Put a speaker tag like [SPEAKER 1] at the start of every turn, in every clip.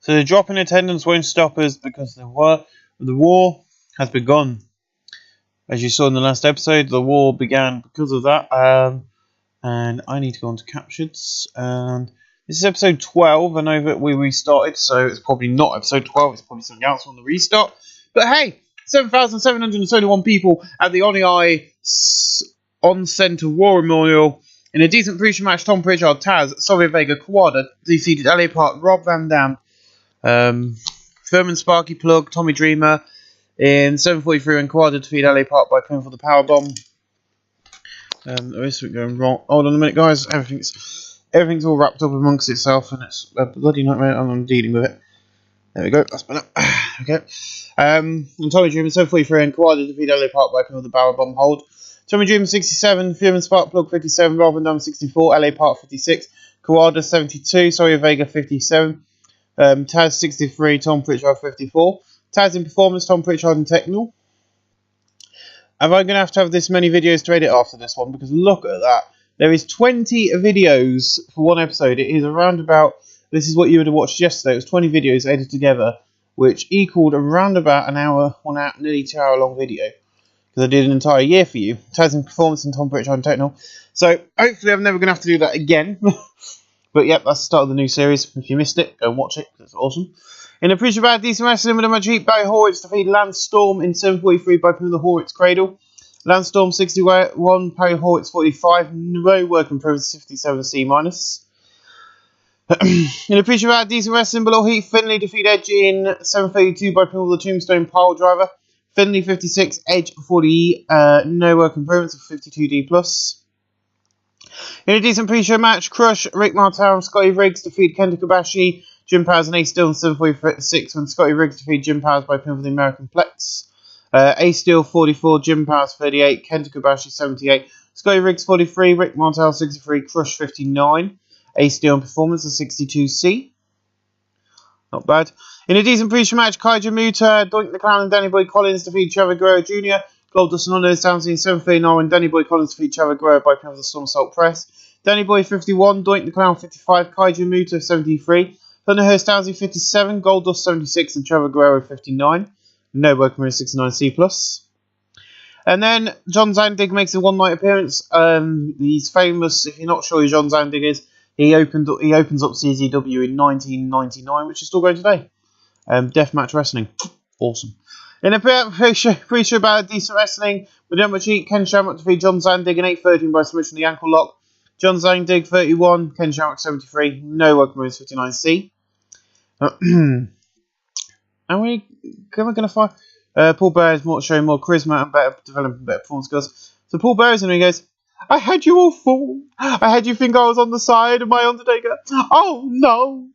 [SPEAKER 1] So the drop in attendance won't stop us because the war has begun. As you saw in the last episode, the war began because of that. And I need to go on to captions. And this is episode 12. I know that we restarted, so it's probably not episode 12. It's probably something else on the restart. But hey, 7,771 people at the Oni On-Center War Memorial. In a decent pre-show match, Tom Pritchard, Taz, Soviet Vega, Kawada defeated LA Park, Rob Van Dam, Furman Sparky Plug, Tommy Dreamer in 7:43 when Kawada defeated LA Park by pinfall the powerbomb. There is something going wrong. Hold on a minute, guys. Everything's all wrapped up amongst itself, and it's a bloody nightmare. I'm dealing with it. There we go. That's better. Okay. And Tommy Dreamer 7:43 and Kawada defeated LA Park by pinfall the powerbomb hold. Tommy Dreamer 67, Furman Spark Plug 57, Rob Van Dam 64, LA Park 56, Kawada 72, Soria Vega 57, Taz 63, Tom Pritchard 54. Taz in performance, Tom Pritchard in technical. Am I going to have this many videos to edit after this one? Because look at that. There is 20 videos for one episode. It is around about, this is what you would have watched yesterday. It was 20 videos edited together, which equaled around about an hour, 1 hour, nearly 2 hour long video. Because I did an entire year for you. Taz in performance and Tom Pritchard in technical. So hopefully I'm never going to have to do that again. But yep, that's the start of the new series. If you missed it, go and watch it. It's awesome. In a pre-show about decent wrestling with a match heat, Barry Horwitz defeated Lance Storm in 7:43 by putting the Horwitz Cradle. Lance Storm 61, Barry Horwitz 45. No work improvements 57C minus. In a pre-show about decent wrestling below heat, Finlay defeated Edge in 7:32 by putting the Tombstone Pile Driver. Finlay 56, Edge 40. No work improvements of 52D plus. In a decent pre-show match, Crush, Rick Martel and Scotty Riggs defeat Kenta Kobashi, Jim Powers and Ace Steel in 7:46 when Scotty Riggs defeated Jim Powers by pin for the American Plex. Ace Steel 44, Jim Powers 38, Kenta Kobashi 78, Scotty Riggs 43, Rick Martel 63, Crush 59, Ace Steel in performance of 62C. Not bad. In a decent pre-show match, Kaija Muta, Doink the Clown and Danny Boy Collins defeat Trevor Guerrero Jr., Goldust and Honor Townsend in 7:39 when Danny Boy Collins defeat Trevor Guerrero by pin for the Somersault Press. Danny Boy 51, Doink the Clown 55, Kaija Muta 73, Thunderhurst Townsend 57, Goldust 76 and Trevor Guerrero 59. No working with 69C plus. And then John Zandig makes a one-night appearance. He's famous. If you're not sure who John Zandig is, he opens up CZW in 1999, which is still going today. Deathmatch Wrestling, awesome. In a pre-show about decent wrestling, with not much heat, Ken Shamrock defeated John Zandig in 8:13 by submission of the ankle lock. John Zandig 31, Ken Shamrock 73. No working with 59C. And we're going to find Paul Bearer is showing more charisma and developing better performance skills. So Paul Bearer's in and he goes, I had you all fooled. I had you think I was on the side of my Undertaker. Oh no,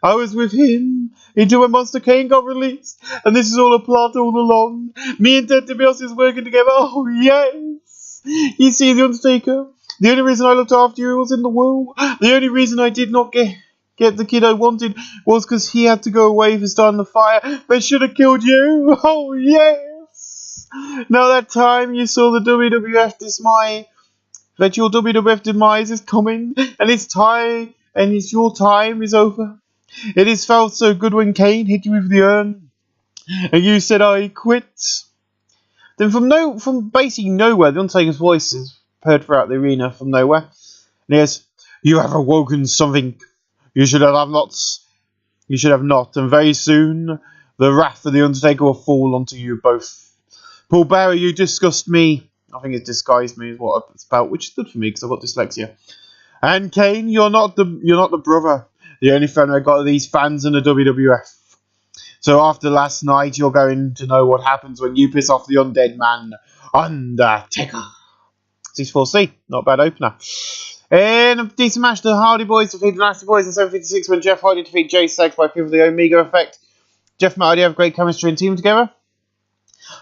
[SPEAKER 1] I was with him until when Monster Kane got released. And this is all a plot all along. Me and Ted DiBiase is working together. Oh yes. You see, the Undertaker, the only reason I looked after you was in the world. The only reason I did not get the kid I wanted was because he had to go away for starting the fire. They should have killed you. Oh, yes. Now that time you saw the WWF dismay, that your WWF demise is coming, and it's time, and your time is over. It has felt so good when Kane hit you with the urn, and you said I quit. Then from basically nowhere, the Undertaker's voice is heard throughout the arena from nowhere, and he goes, you have awoken something. You should have not. You should have not. And very soon, the wrath of the Undertaker will fall onto you both. Paul Bearer, you disgust me. I think it disguised me is what it's about, which is good for me because I've got dyslexia. And Kane, you're not the brother. The only friend I got are these fans in the WWF. So after last night, you're going to know what happens when you piss off the undead man, Undertaker. 64C, not a bad opener. In a decent match, the Hardy Boys defeated the Nasty Boys in 7:56 when Jeff Hardy defeated Jay Suggs by pin for the Omega Effect. Jeff and Hardy have great chemistry and team together.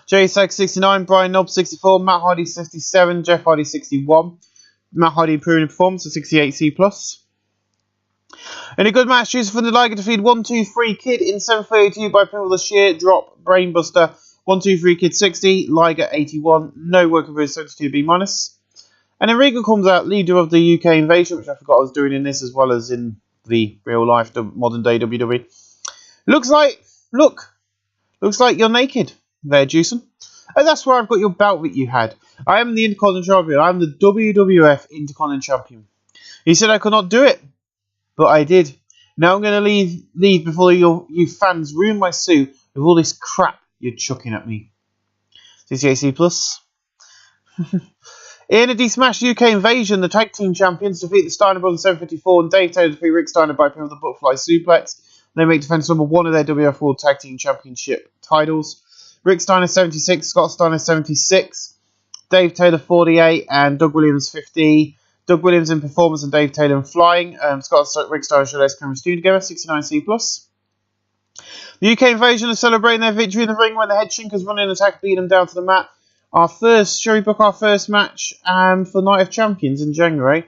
[SPEAKER 1] Jay Suggs 69, Brian Knobbs 64, Matt Hardy 67, Jeff Hardy 61. Matt Hardy improving in performance to 68C plus. In a good match, Jason from the Liger defeated 1-2-3 Kid in 7:32 by pin for the Sheer Drop Brainbuster. 1-2-3 Kid 60, Liger 81. No work for 72B minus. And then Regal comes out, leader of the UK Invasion, which I forgot I was doing in this as well as in the real life, the modern day WWE. Looks like you're naked there, Juicen. Oh, that's where I've got your belt that you had. I am the Intercontinental Champion. I'm the WWF Intercontinental Champion. He said I could not do it, but I did. Now I'm going to leave before you fans ruin my suit with all this crap you're chucking at me. 68C plus. In a D-Smash UK Invasion, the Tag Team Champions defeat the Steiner Brothers 754 and Dave Taylor defeat Rick Steiner by pin with the Butterfly Suplex. They make defense number 1 of their WWF World Tag Team Championship titles. Rick Steiner 76, Scott Steiner 76, Dave Taylor 48, and Doug Williams 50. Doug Williams in performance and Dave Taylor in flying. Rick Steiner should have cameras two together, 69C plus. The UK Invasion are celebrating their victory in the ring when the Head Shinkers run in and attack, beating them down to the mat. Shall we book our first match for Night of Champions in January?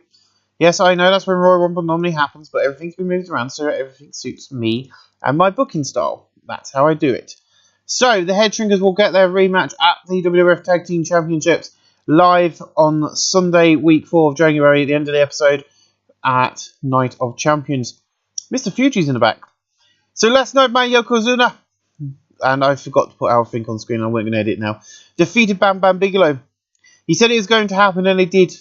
[SPEAKER 1] Yes, I know that's when Royal Rumble normally happens, but everything's been moved around so everything suits me and my booking style. That's how I do it. So, the Head Shrinkers will get their rematch at the WWF Tag Team Championships live on Sunday, week 4 of January, at the end of the episode, at Night of Champions. Mr. Fuji's in the back. So, last night, my Yokozuna, and I forgot to put our thing on screen, I wasn't going to edit it now, defeated Bam Bam Bigelow. He said it was going to happen, and it did.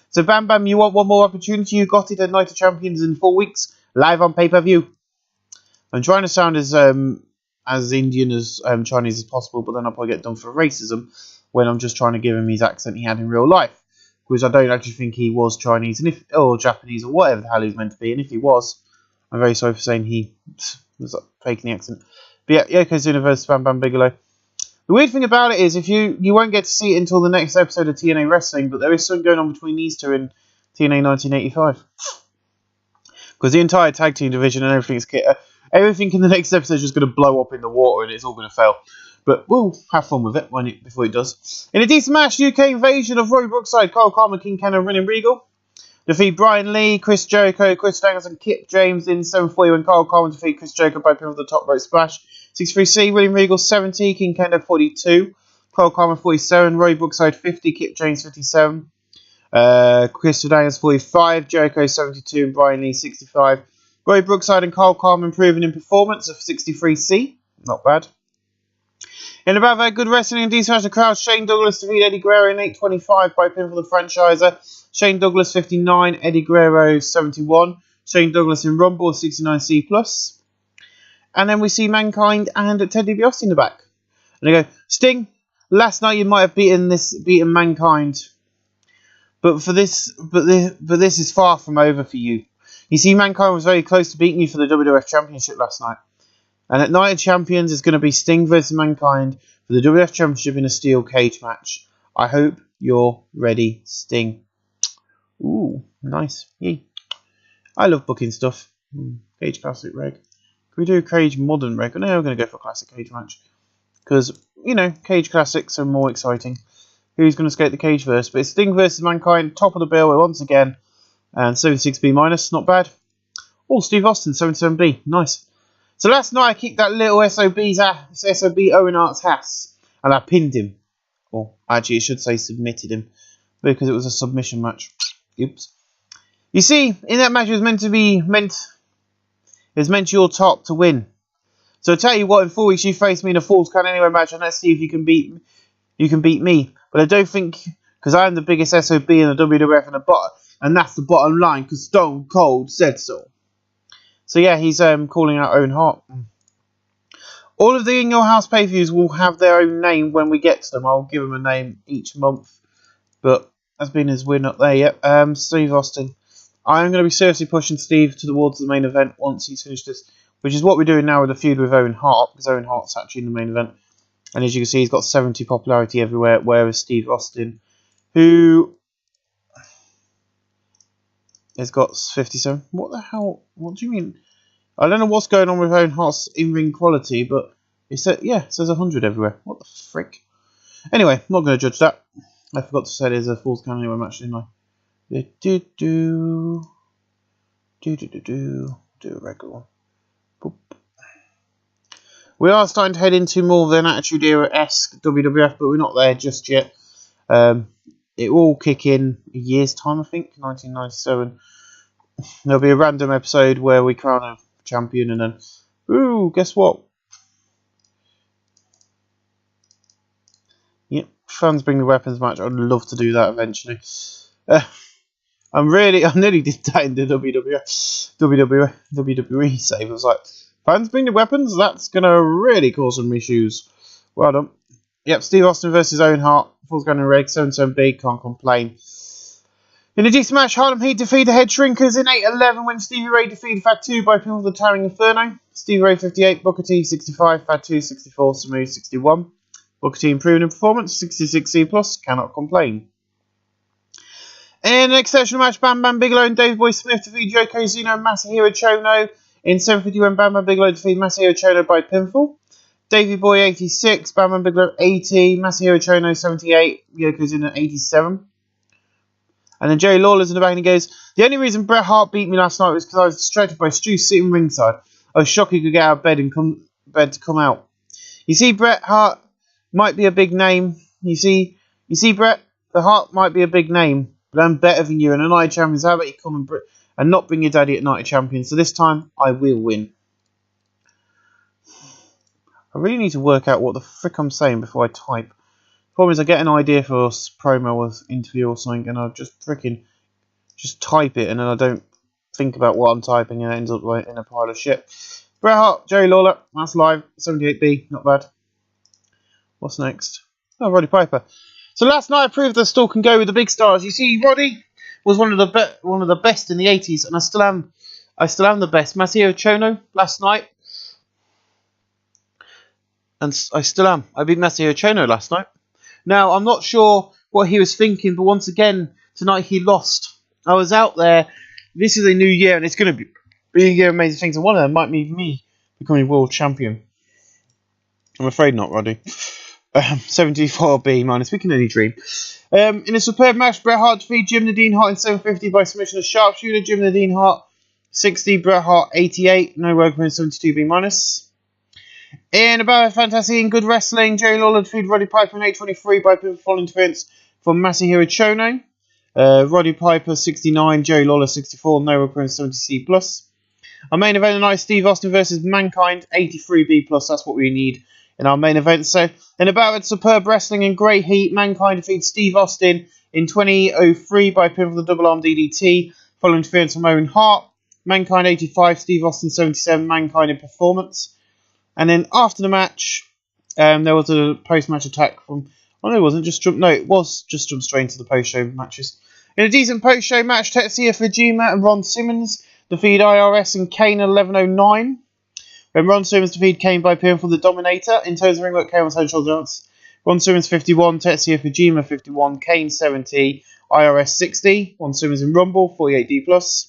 [SPEAKER 1] So, Bam Bam, you want one more opportunity? You got it at Night of Champions in 4 weeks, live on pay-per-view. I'm trying to sound as Indian as Chinese as possible, but then I'll probably get done for racism when I'm just trying to give him his accent he had in real life, because I don't actually think he was Chinese or Japanese or whatever the hell he was meant to be, and if he was, I'm very sorry for saying he was faking the accent. But yeah, Yokozuna versus Bam Bam Bigelow. The weird thing about it is you won't get to see it until the next episode of TNA Wrestling, but there is something going on between these two in TNA 1985. Because the entire tag team division and everything in the next episode is just going to blow up in the water and it's all going to fail. But we'll have fun with it before it does. In a decent match, UK Invasion of Roy Brookside, Kyle Carmen, King Ken and Ren Regal defeat Brian Lee, Chris Jericho, Chris Daniels and Kip James in 740 when Kyle Carmen defeat Chris Jericho by pin with the top rope splash. 63C, William Regal 70, King Ken 42, Kyle Carmen 47, Roy Brookside 50, Kip James 57, Chris Daniels 45, Jericho 72 and Brian Lee 65. Roy Brookside and Kyle Carmen improving in performance of 63C. Not bad. In about that good wrestling and decent crowd, Shane Douglas defeated Eddie Guerrero in 8:25 by pin for the franchiser. Shane Douglas 59, Eddie Guerrero 71. Shane Douglas in Rumble 69C plus. And then we see Mankind and Ted DiBiase in the back. And they go, Sting, last night you might have beaten Mankind, but this is far from over for you. You see, Mankind was very close to beating you for the WWF Championship last night. And at Night of Champions, it's going to be Sting versus Mankind for the WWF Championship in a steel cage match. I hope you're ready, Sting. Ooh, nice. Yay. I love booking stuff. Cage Classic Reg. Can we do a Cage Modern Reg? No, we're going to go for a Classic Cage match. Because, Cage Classics are more exciting. Who's going to skate the cage first? But it's Sting versus Mankind, top of the bill once again. And 76B minus, not bad. Oh, Steve Austin, 77B, nice. So last night I kicked that little SOB Owen Hart's ass, and I pinned him. Or actually, it should say submitted him, because it was a submission match. Oops. You see, in that match it was meant your top to win. So I tell you what, in 4 weeks you face me in a Falls Count Anywhere match, and let's see if you can beat me. But I don't think, because I am the biggest SOB in the WWF and that's the bottom line, because Stone Cold said so. So yeah, he's calling out Owen Hart. All of the In Your House pay-per-views will have their own name when we get to them. I'll give them a name each month. But as being as we're not there yet, Steve Austin. I'm going to be seriously pushing Steve towards the main event once he's finished this, which is what we're doing now with the feud with Owen Hart, because Owen Hart's actually in the main event. And as you can see, he's got 70 popularity everywhere, whereas Steve Austin, who has got 57. What the hell? What do you mean? I don't know what's going on with Owen Hart's in-ring quality, but it says 100 everywhere. What the frick? Anyway, I'm not going to judge that. I forgot to say there's a Falls Count Anywhere match, didn't I? Do a regular one. Boop. We are starting to head into more of an Attitude Era-esque WWF, but we're not there just yet. It will kick in a year's time, I think, 1997. There'll be a random episode where we crown a champion, and then Ooh, guess what? Yep, fans bring the weapons match. I'd love to do that eventually. I nearly did that in the WWE save. I was like, fans bring the weapons? That's going to really cause some issues. Well done. Yep, Steve Austin versus Owen Hart. Falls going in red, 7-7B, can't complain. In a decent match, Harlem Heat defeat the Head Shrinkers in 8-11 when Stevie Ray defeated Fat 2 by pinfall the Towering Inferno. Stevie Ray 58, Booker T 65, Fat 2 64, Samu 61. Booker T improving in performance, 66C+, cannot complain. In an exceptional match, Bam Bam Bigelow and Davey Boy Smith defeat Yokozuna and Masahiro Chono in 7:50 when Bam Bam Bigelow defeated Masahiro Chono by pinfall. Davey Boy 86, Bam Bam Bigelow 80, Masahiro Chono 78, Yokozuna 87. And then Jerry Lawler's in the back and he goes, the only reason Bret Hart beat me last night was because I was distracted by Stu sitting ringside. I was shocked he could get out of bed and come out. You see, Bret Hart might be a big name. You see, Bret, the Hart might be a big name. But I'm better than you and a Night of Champions. How about you come and not bring your daddy at Night of Champions? So this time, I will win. I really need to work out what the frick I'm saying before I type. The problem is I get an idea for a promo or interview or something and I just type it and then I don't think about what I'm typing and it ends up in a pile of shit. Bret Hart, Jerry Lawler, that's live. 78B, not bad. What's next? Oh, Roddy Piper. So last night I proved that I still can go with the big stars. You see, Roddy was one of the best in the 80s, and I still am the best. Masahiro Chono last night, and I still am. I beat Masahiro Chono last night. Now I'm not sure what he was thinking, but once again tonight he lost. I was out there. This is a new year, and it's going to be a year of amazing things, and one of them might be me becoming world champion. I'm afraid not, Roddy. 74B minus. We can only dream. In a superb match, Bret Hart defeated Jim Nadine Hart in 750 by submission of sharpshooter. Jim Nadine Hart 60, Bret Hart 88. No work for 72B minus. In a battle of fantasy and good wrestling, Jerry Lawler defeated Roddy Piper in 823 by pinfall interference from Masahiro Chono. Roddy Piper 69, Jerry Lawler 64. No work for 70C plus. Our main event tonight is Steve Austin versus Mankind 83B plus. That's what we need in our main event. So, in a battle of superb wrestling and great heat, Mankind defeats Steve Austin in 2003 by pinfall the double arm DDT, following interference from Owen Hart. Mankind 85, Steve Austin 77, Mankind in performance. And then after the match, there was a post-match attack from... Oh, no, it wasn't. It was just jumped straight into the post-show matches. In a decent post-show match, Tetsuya Fujima and Ron Simmons defeated IRS and Kane 1109. When Ron Simmons defeated Kane by pinfall the Dominator. In terms of ringwork, Kane was head shoulder dance. Ron Simmons 51, Tetsuya Fujima 51, Kane 70, IRS 60. Ron Simmons in Rumble 48D plus.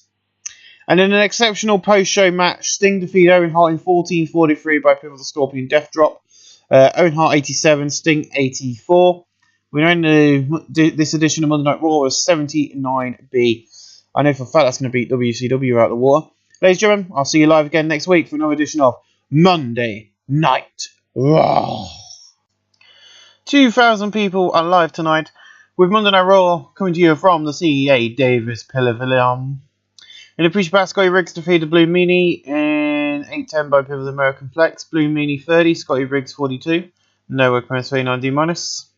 [SPEAKER 1] And in an exceptional post-show match, Sting defeated Owen Hart in 14:43 by pinfall the Scorpion Death Drop. Owen Hart 87, Sting 84. We know this edition of Monday Night Raw was 79B. I know for a fact that's going to beat WCW out of the water. Ladies and gentlemen, I'll see you live again next week for another edition of Monday Night Raw. 2,000 people are live tonight with Monday Night Raw coming to you from the CEA Davis Pavilion. In a pre-show, Scotty Riggs defeated Blue Meanie in 8-10 by pivot American Flex. Blue Meanie 30, Scotty Riggs 42. No work minus 39D minus.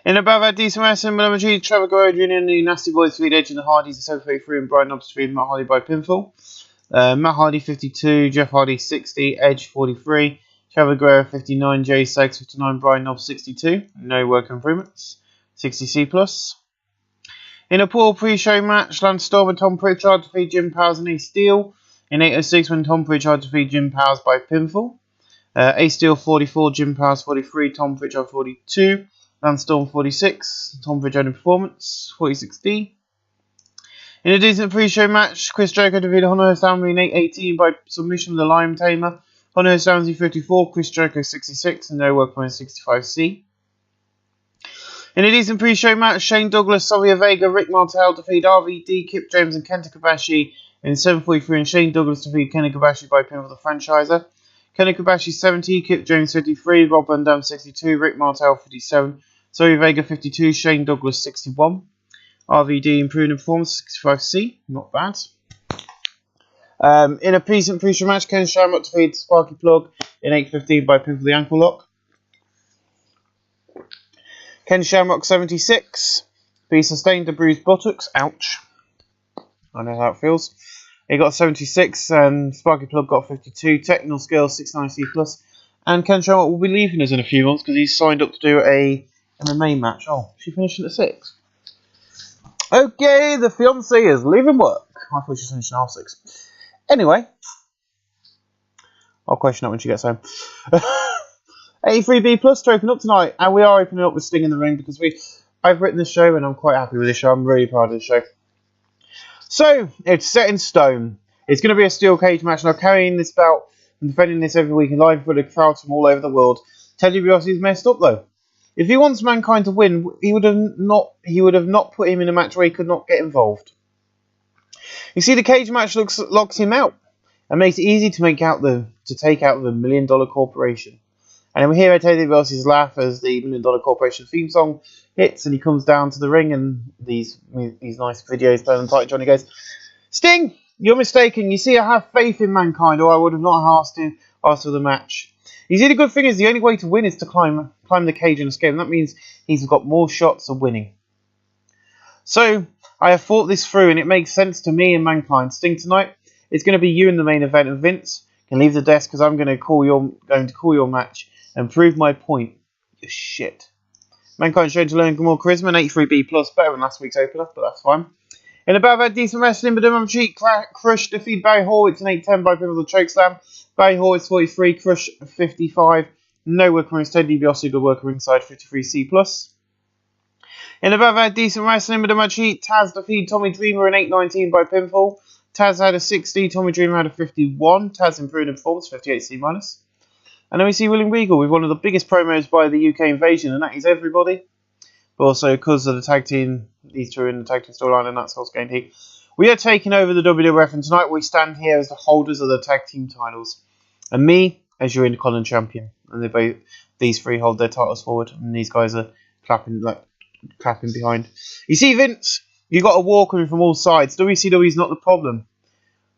[SPEAKER 1] In above that decent wrestling, Malama G, Trevor Guerrero Jr. and the Nasty Boys defeat Edge and the Hardys at 733 and Brian Knobs defeat Matt Hardy by pinfall. Matt Hardy 52, Jeff Hardy 60, Edge 43, Trevor Guerrero 59, Jay Sykes 59, Brian Knobs 62. No work improvements. 60C plus. In a poor pre-show match, Lance Storm and Tom Pritchard defeat Jim Powers and Ace Steel. In 806 when Tom Pritchard defeat Jim Powers by pinfall. Ace Steel 44, Jim Powers 43, Tom Pritchard 42. Lance Storm 46, Tom Pritchard in performance, 46D. In a decent pre-show match, Chris Jericho defeated Hunter Stanley in 818 by submission of the Lion Tamer. Hunter Stanley 54, Chris Jericho 66, and no work point 65C. In a decent pre-show match, Shane Douglas, Savia Vega, Rick Martel defeat RVD, Kip James and Kenta Kobashi in 7:43, and Shane Douglas defeat Kenny Kobashi by pinfall the franchiser. Kenny Kobashi 70, Kip James 53, Rob Van Dam 62, Rick Martel 57, Savia Vega 52, Shane Douglas 61. RVD improving in performance 65C, not bad. In a decent pre-show match, Ken Shamrock defeated Sparky Plug in 8:15 by pin for the ankle lock. Ken Shamrock 76. He sustained a bruised buttocks. Ouch. I know how it feels. He got 76 and Sparky Plug got 52. Technical skills 69C+. And Ken Shamrock will be leaving us in a few months because he's signed up to do a MMA match. Oh, she finished at 6. Okay, the fiance is leaving work. I thought she was finishing at 6. Anyway, I'll question that when she gets home. 83B Plus to open up tonight, and we are opening up with Sting in the ring because I've written this show and I'm quite happy with this show. I'm really proud of this show. So, it's set in stone. It's going to be a steel cage match, and I'm carrying this belt and defending this every week live for the crowds from all over the world. Teddy DiBiase's messed up though. If he wants Mankind to win, he would have not put him in a match where he could not get involved. You see, the cage match locks him out and makes it easy to take out the $1 million corporation. And then we hear Teddy DiBiase's laugh as the $1 million corporation theme song hits, and he comes down to the ring, and these nice videos playing on tight. Johnny goes, "Sting, you're mistaken. You see, I have faith in Mankind, or I would have not asked for the match. You see, the good thing is the only way to win is to climb the cage and escape, and that means he's got more shots of winning. So I have thought this through, and it makes sense to me and Mankind. Sting, tonight it's going to be you in the main event, and Vince can leave the desk because I'm going to call your match and prove my point. You shit." Mankind showed to learn more charisma, and 83B Plus, better than last week's opener, but that's fine. In a bout of decent wrestling, but I'm cheat. Crush defeat Barry Horowitz in 8-10 by pin with a chokeslam. Barry Horowitz 43, Crush 55. No worker is Teddy DiBiase, good worker ringside 53C Plus. In a bout of decent wrestling, but I'm cheat. Taz defeat Tommy Dreamer in 8-19 by pinfall. Taz had a 60, Tommy Dreamer had a 51. Taz improved in performance 58C minus. And then we see William Regal with one of the biggest promos by the UK Invasion, and that is everybody. But also because of the tag team, these two are in the tag team storyline, and that's what's gained heat. We are taking over the WWF, and tonight we stand here as the holders of the tag team titles, and me as your Intercontinental champion. And these three hold their titles forward, and these guys are clapping behind. You see, Vince, you got a war coming from all sides. WCW is not the problem.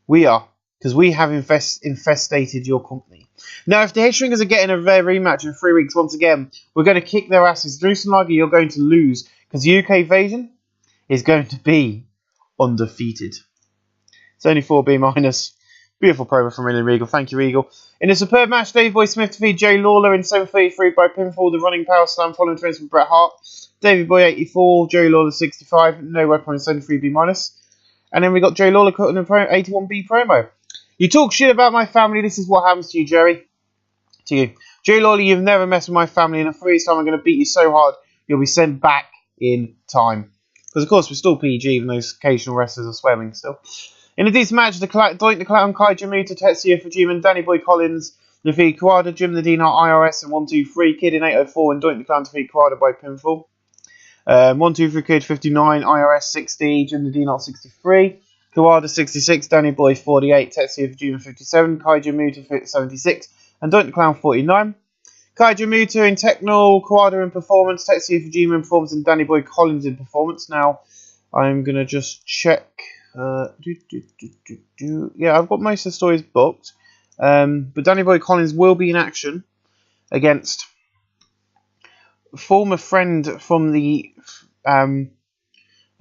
[SPEAKER 1] We are, because we have infestated your company. Now, if the Headstringers are getting a rare rematch in 3 weeks once again, we're going to kick their asses. Drews and Liger, you're going to lose, because the UK Invasion is going to be undefeated. It's only 4B minus. Beautiful promo from William Regal. Thank you, Regal. In a superb match, Dave Boy Smith defeated Jerry Lawler in 7:33 by pinfall. The running power slam following twins from Bret Hart. Davey Boy 84, Jerry Lawler 65. No weapon in 73B minus. And then we got Jerry Lawler cutting an 81B promo. You talk shit about my family, this is what happens to you, Jerry. To you. Jerry Lawler, you've never messed with my family, and in 3 years' time I'm going to beat you so hard you'll be sent back in time. Because, of course, we're still PG, even though occasional wrestlers are swearing still. In a decent match, Doink the Clown, Kai Jamuta, Tetsuya Fujima, and Danny Boy Collins defeat Kawada, Jim the Dean, IRS, and 1-2-3 Kid in 8:04, and Doink the Clown defeat Kawada by pinfall. 1-2-3 Kid 59, IRS 60, Jim the Dean 63. Kawada 66, Danny Boy 48, Tetsuya Fujima 57, Kai Jamuta 76, and Doink the Clown 49. Kai Jamuta in techno, Kawada in performance, Tetsuya Fujima in performance, and Danny Boy Collins in performance. Now, I'm going to just check. Yeah, I've got most of the stories booked. But Danny Boy Collins will be in action against former friend from the...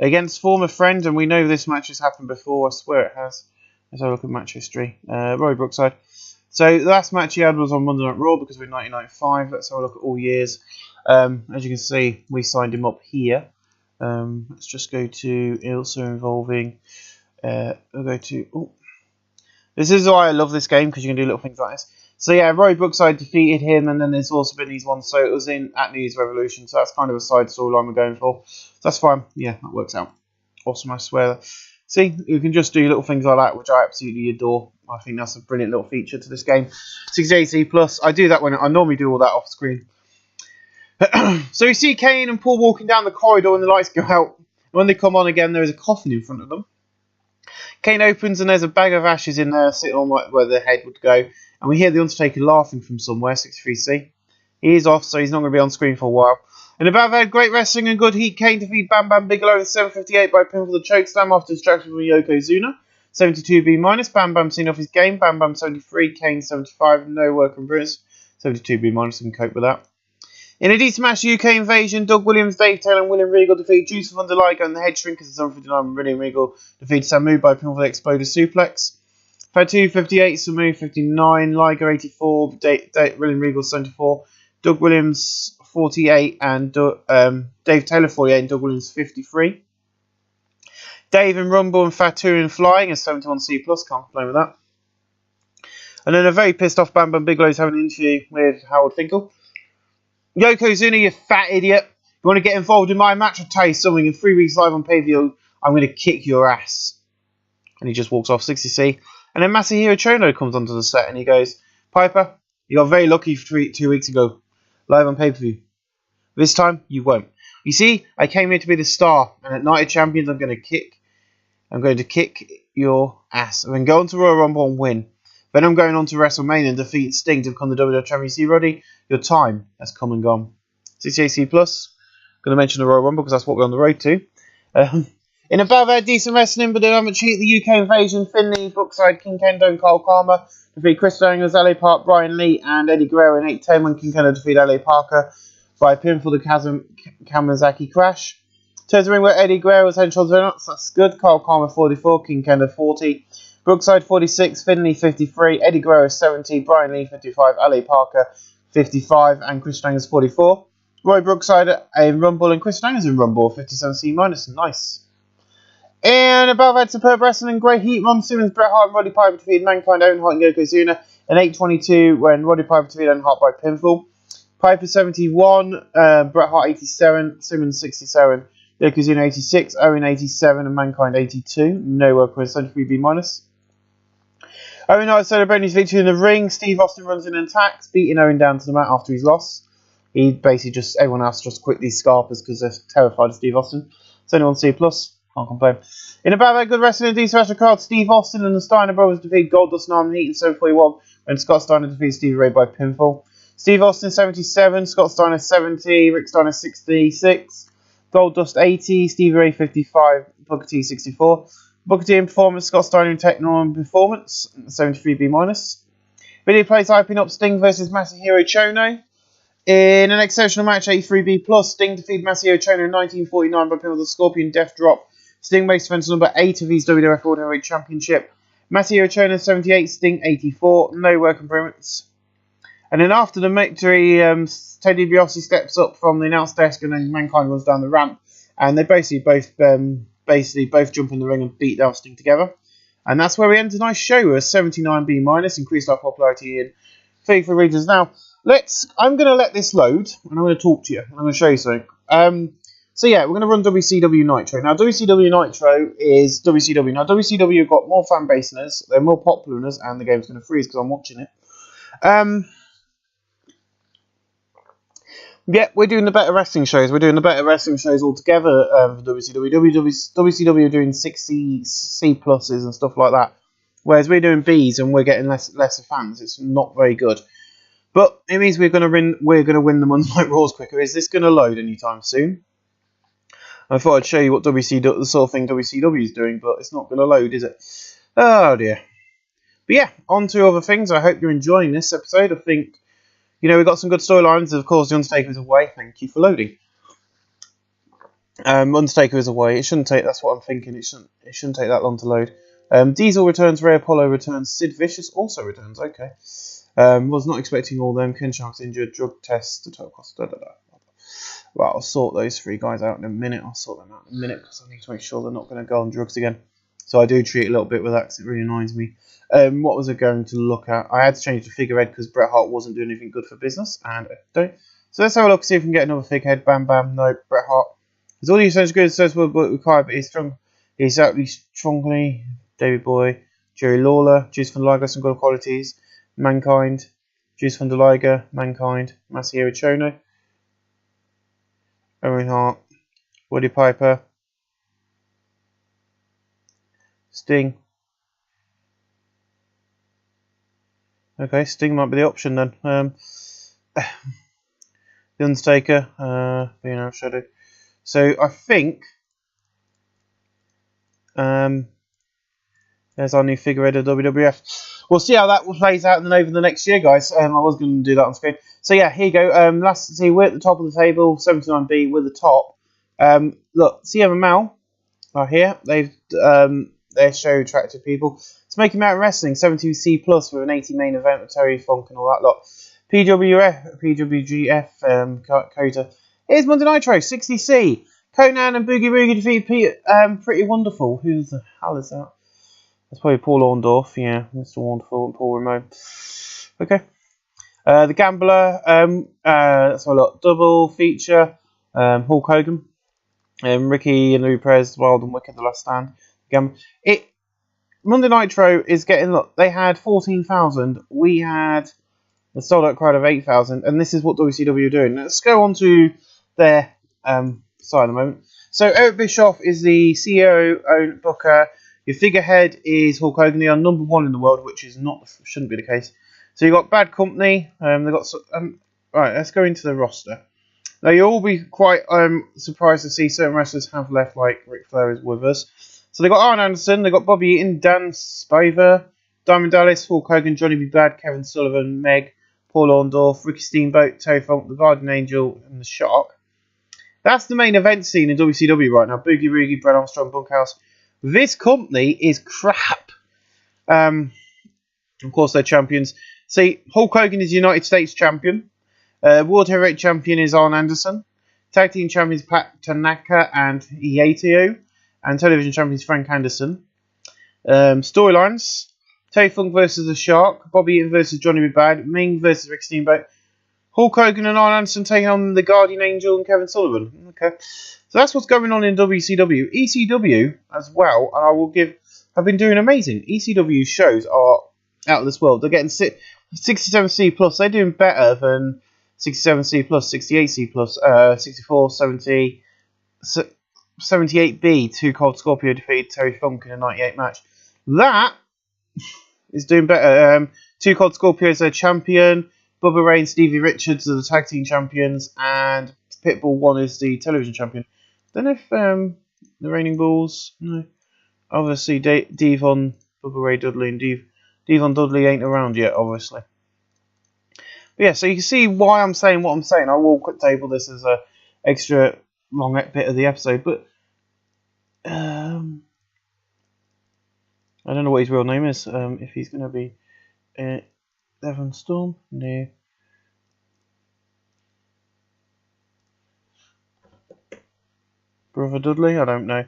[SPEAKER 1] against former friend, and we know this match has happened before. I swear it has. Let's have a look at match history. Roy Brookside. So the last match he had was on Monday Night Raw because we're 1995. Let's have a look at all years. As you can see, we signed him up here. Let's just go to also involving. We'll go to. Oh, this is why I love this game because you can do little things like this. So yeah, Roy Brookside defeated him, and then there's also been these ones. So it was in at New Year's Revolution. So that's kind of a side storyline we're going for. So that's fine. Yeah, that works out. Awesome, I swear. See, you can just do little things like that, which I absolutely adore. I think that's a brilliant little feature to this game. 68C plus. I do that when I normally do all that off screen. So you see Kane and Paul walking down the corridor when the lights go out. When they come on again, there is a coffin in front of them. Kane opens and there's a bag of ashes in there sitting on where the head would go. And we hear the Undertaker laughing from somewhere, 63C. He is off, so he's not going to be on screen for a while. In a bout of great wrestling and good heat, Kane defeat Bam Bam Bigelow in 7:58 by pinfall the chokeslam after distraction from Yokozuna. 72 B minus. Bam Bam seen off his game. Bam Bam 73. Kane 75. No work and Bruce. 72 B minus. Can cope with that. In a decent match, UK Invasion, Doug Williams, Dave Taylor, and William Regal defeat Juice von der Liger and the Head Shrinkers at 759. William Regal defeated Samu by pinfall Exploder Suplex. Fatu 58, Samu 59, Liger 84, William Regal 74, Doug Williams 48, and Dave Taylor 48, and Doug Williams 53. Dave in Rumble and Fatu in Flying is 71C+, can't complain with that. And then a very pissed off Bam Bam Bigelow's having an interview with Howard Finkel. Yokozuna, you fat idiot. You want to get involved in my match? I'll tell you something. In 3 weeks live on pay-per-view, I'm going to kick your ass. And he just walks off 60C. And then Masahiro Chono comes onto the set and he goes, Piper, you got very lucky 2 weeks ago. Live on pay-per-view. This time, you won't. You see, I came here to be the star. And at Night of Champions, I'm going to kick your ass. And then go on to Royal Rumble and win. Then I'm going on to WrestleMania and defeat Sting to become the WWF Champion. You see, Roddy, your time has come and gone. 68C+. Going to mention the Royal Rumble because that's what we're on the road to. In above our decent wrestling, but they haven't cheated the UK Invasion, Finley, Brookside, King Kendo and Carl Palmer defeat Chris Daniels, LA Park, Brian Lee and Eddie Guerrero in 8-10 when King Kendo defeat LA Parker by pinfall the Kamazaki Crash. Turns the ring where Eddie Guerrero was head and shoulders up. That's good. Carl Palmer 44, King Kendo 40. Brookside 46, Finley 53, Eddie Guerrero 70, Brian Lee 55, LA Parker 55, and Chris Daniels 44. Roy Brookside in Rumble and Chris Daniels in Rumble 57C minus. Nice. And above had superb wrestling, great heat. Ron Simmons, Bret Hart, and Roddy Piper defeated Mankind, Owen Hart, and Yokozuna in 8:22 when Roddy Piper defeated Owen Hart by pinfall. Piper 71, Bret Hart 87, Simmons 67, Yokozuna 86, Owen 87, and Mankind 82. No work for 73B minus. Owen Hart celebrating his victory in the ring. Steve Austin runs in and attacks, beating Owen down to the mat after his loss. He basically everyone else just quickly scarpers because they're terrified of Steve Austin. It's only on C+. Can't complain. In about that good wrestling, D special card, Steve Austin and the Steiner brothers defeat Goldust and Arm Heat in 741 when Scott Steiner defeats Stevie Ray by pinfall. Steve Austin 77, Scott Steiner 70, Rick Steiner 66, Goldust 80, Stevie Ray 55, Booker T 64. Booker T in performance, Scott Steiner in techno and performance, 73B minus. Video plays hyping up Sting versus Masahiro Chono. In an exceptional match, 83B plus, Sting defeated Masahiro Chono in 1949 by pinfall with the Scorpion Death Drop. Sting makes defense number 8 of his WWF World Heavyweight Championship. Masahiro Chono 78, Sting 84, no work improvements. And then after the victory, Teddy DiBiase steps up from the announce desk and then Mankind runs down the ramp. And they basically both jump in the ring and beat down Sting together. And that's where we end tonight's show with a 79B minus, increased our popularity in 33 regions. Now, I'm going to let this load and I'm going to talk to you. And I'm going to show you something. So yeah, we're going to run WCW Nitro. Now, WCW Nitro is WCW. Now, WCW have got more fan base than us. They're more popular than us, and the game's going to freeze because I'm watching it. Yeah, we're doing the better wrestling shows. We're doing the better wrestling shows altogether for WCW. WCW are doing 60 C pluses and stuff like that. Whereas we're doing Bs and we're getting lesser fans. It's not very good. But it means we're going to win the Monday Night Raws quicker. Is this going to load anytime soon? I thought I'd show you what the sort of thing WCW is doing, but it's not going to load, is it? Oh dear. But yeah, on to other things. I hope you're enjoying this episode. I think, we've got some good storylines. Of course, the Undertaker is away. Thank you for loading. Undertaker is away. It shouldn't take. That's what I'm thinking. It shouldn't take that long to load. Diesel returns. Ray Apollo returns. Sid Vicious also returns. Okay. Was not expecting all them. Ken Shark's injured. Drug tests. The total cost. Well, I'll sort those 3 guys out in a minute. Because I need to make sure they're not going to go on drugs again. So I do treat a little bit with that because it really annoys me. What was I going to look at? I had to change the figurehead because Bret Hart wasn't doing anything good for business. And I don't. So let's have a look, see if we can get another figurehead. Bam, bam. No, Bret Hart. He's all these so good, so what we require, but he's strong. He's actually strongly. David Boy, Jerry Lawler, Juice von der Liger, some good qualities. Mankind, Juice von der Liger, Mankind, Masahiro Chono. Owen Hart, Roddy Piper, Sting. Okay, Sting might be the option then. The Undertaker, Being Episoed. So I think There's our new figurehead of WWF. We'll see how that plays out over the next year, guys. I was going to do that on screen. So yeah, here you go. See, we're at the top of the table, 79B. We're the top. Look, CMML are here. They show attractive people. Smoky Mountain Wrestling, 72C plus with an 80 main event with Terry Funk and all that lot. PWGF Kota. Here's Monday Nitro, 60C. Conan and Boogie Boogie defeat Pretty Wonderful. Who the hell is that? That's probably Paul Orndorff. Yeah, Mr. Wonderful and Paul Ramon. Okay. The Gambler. That's a lot. Double feature. Hulk Hogan. Ricky and Lou Perez, Wild and Wicked, The Last Stand. Monday Nitro is getting, look, they had 14,000. We had a sold out crowd of 8,000. And this is what WCW are doing. Let's go on to their side at the moment. So Eric Bischoff is the CEO, owner, booker. Your figurehead is Hulk Hogan. They are number 1 in the world, which is shouldn't be the case. So you've got Bad Company. They've got right. Let's go into the roster. Now you'll all be quite surprised to see certain wrestlers have left, like Ric Flair is with us. So they've got Arn Anderson, they've got Bobby Eaton, Dan Spiver, Diamond Dallas, Hulk Hogan, Johnny B. Bad, Kevin Sullivan, Meg, Paul Orndorff, Ricky Steamboat, Terry Funk, the Guardian Angel, and the Shark. That's the main event scene in WCW right now. Boogie Woogie, Brad Armstrong, Bunkhouse. This company is crap. Of course, they're champions. See, Hulk Hogan is United States champion. World Heavyweight champion is Arn Anderson. Tag team champions Pat Tanaka and Iato. And television champions Frank Anderson. Storylines: Terry Funk versus the Shark. Bobby Eaton versus Johnny B. Bad. Ming versus Rick Steamboat. Hulk Hogan and Arn Anderson taking on the Guardian Angel and Kevin Sullivan. Okay. So that's what's going on in WCW. ECW as well, and have been doing amazing. ECW shows are out of this world. They're getting 67C plus. They're doing better than 67C plus, 68C plus, 64, 70, 78B. Two Cold Scorpio defeated Terry Funk in a 98 match. That is doing better. Two Cold Scorpios are champion. Bubba Ray and Stevie Richards are the tag team champions, and Pitbull 1 is the television champion. Don't know if the Reigning Bulls. No, obviously Devon, Bubba Ray Dudley, and Devon Dudley ain't around yet, obviously. But yeah, so you can see why I'm saying what I'm saying. I will quick table this as a extra long bit of the episode, but I don't know what his real name is. If he's going to be Devon Storm, no. Brother Dudley, I don't know.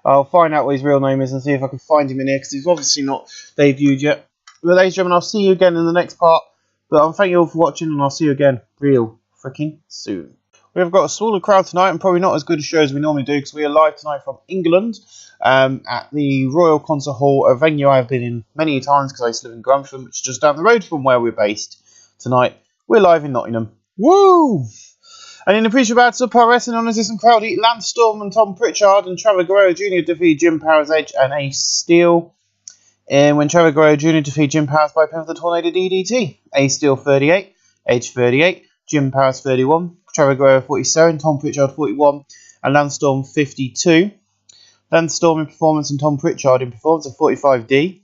[SPEAKER 1] I'll find out what his real name is and see if I can find him in here, because he's obviously not debuted yet. But ladies and gentlemen, I'll see you again in the next part. But I'm thank you all for watching, and I'll see you again real freaking soon. We've got a smaller crowd tonight, and probably not as good a show as we normally do, because we are live tonight from England at the Royal Concert Hall, a venue I've been in many times because I used to live in Grantham, which is just down the road from where we're based tonight. We're live in Nottingham. Woo! And in the pre-show bout, Subpar Wrestling on Resistant Crowd, Lance Storm and Tom Pritchard and Trevor Guerrero Jr. defeat Jim Powers, Edge and Ace Steel. And when Trevor Guerrero Jr. defeat Jim Powers by pin with the Tornado DDT. Ace Steel 38, Edge 38, Jim Powers 31, Trevor Guerrero 47, Tom Pritchard 41, and Lance Storm 52. Lance Storm in performance and Tom Pritchard in performance at 45D.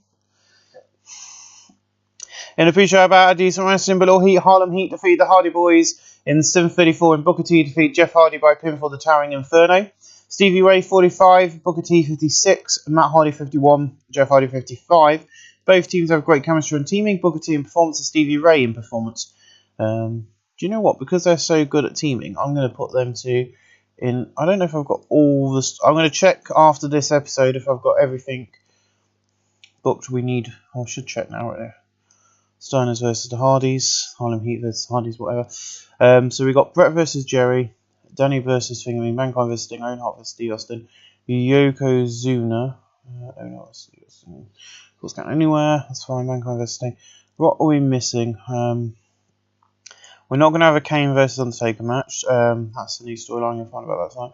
[SPEAKER 1] In the pre-show about a decent wrestling below Heat, Harlem Heat defeat the Hardy Boys in 7:34, and Booker T defeat Jeff Hardy by pinfall the Towering Inferno. Stevie Ray 45, Booker T 56, Matt Hardy 51, Jeff Hardy 55. Both teams have great chemistry and teaming. Booker T in performance and Stevie Ray in performance. Do you know what? Because they're so good at teaming, I'm going to put them in. I don't know if I've got all the. I'm going to check after this episode if I've got everything booked we need. I should check now right there. Steiners versus the Hardys, Harlem Heat versus Hardys, whatever. So we got Brett versus Jerry, Danny versus Fingerling, Mankind versus Sting, Owen Hart versus Steve Austin, Yokozuna. Owen Hart versus Steve Austin. Of course, count anywhere. That's fine. Mankind versus Sting. What are we missing? We're not going to have a Kane versus Undertaker match. That's the new storyline. You'll find about that time.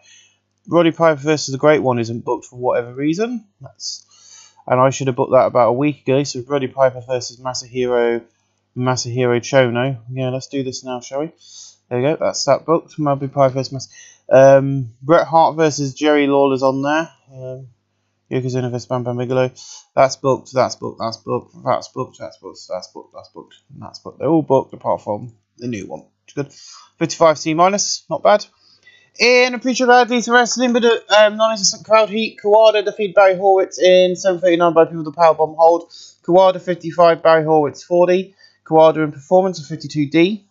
[SPEAKER 1] Roddy Piper versus the Great One isn't booked for whatever reason. And I should have booked that about a week ago. So Roddy Piper versus Masahiro Chono. Yeah, let's do this now, shall we? There we go. That's that booked. Roddy Piper versus Bret Hart versus Jerry Lawler's on there. Yokozuna vs Bam Bam Bigelow. That's booked, that's booked, that's booked, that's booked, that's booked, that's booked, that's booked, and that's booked. They're all booked apart from the new one. Which is good. 55 C minus, not bad. In a pre-show decent wrestling, but non-existent crowd heat. Kawada defeated Barry Horowitz in 7:39 by people with the powerbomb hold. Kawada 55, Barry Horowitz 40. Kawada in performance of 52D.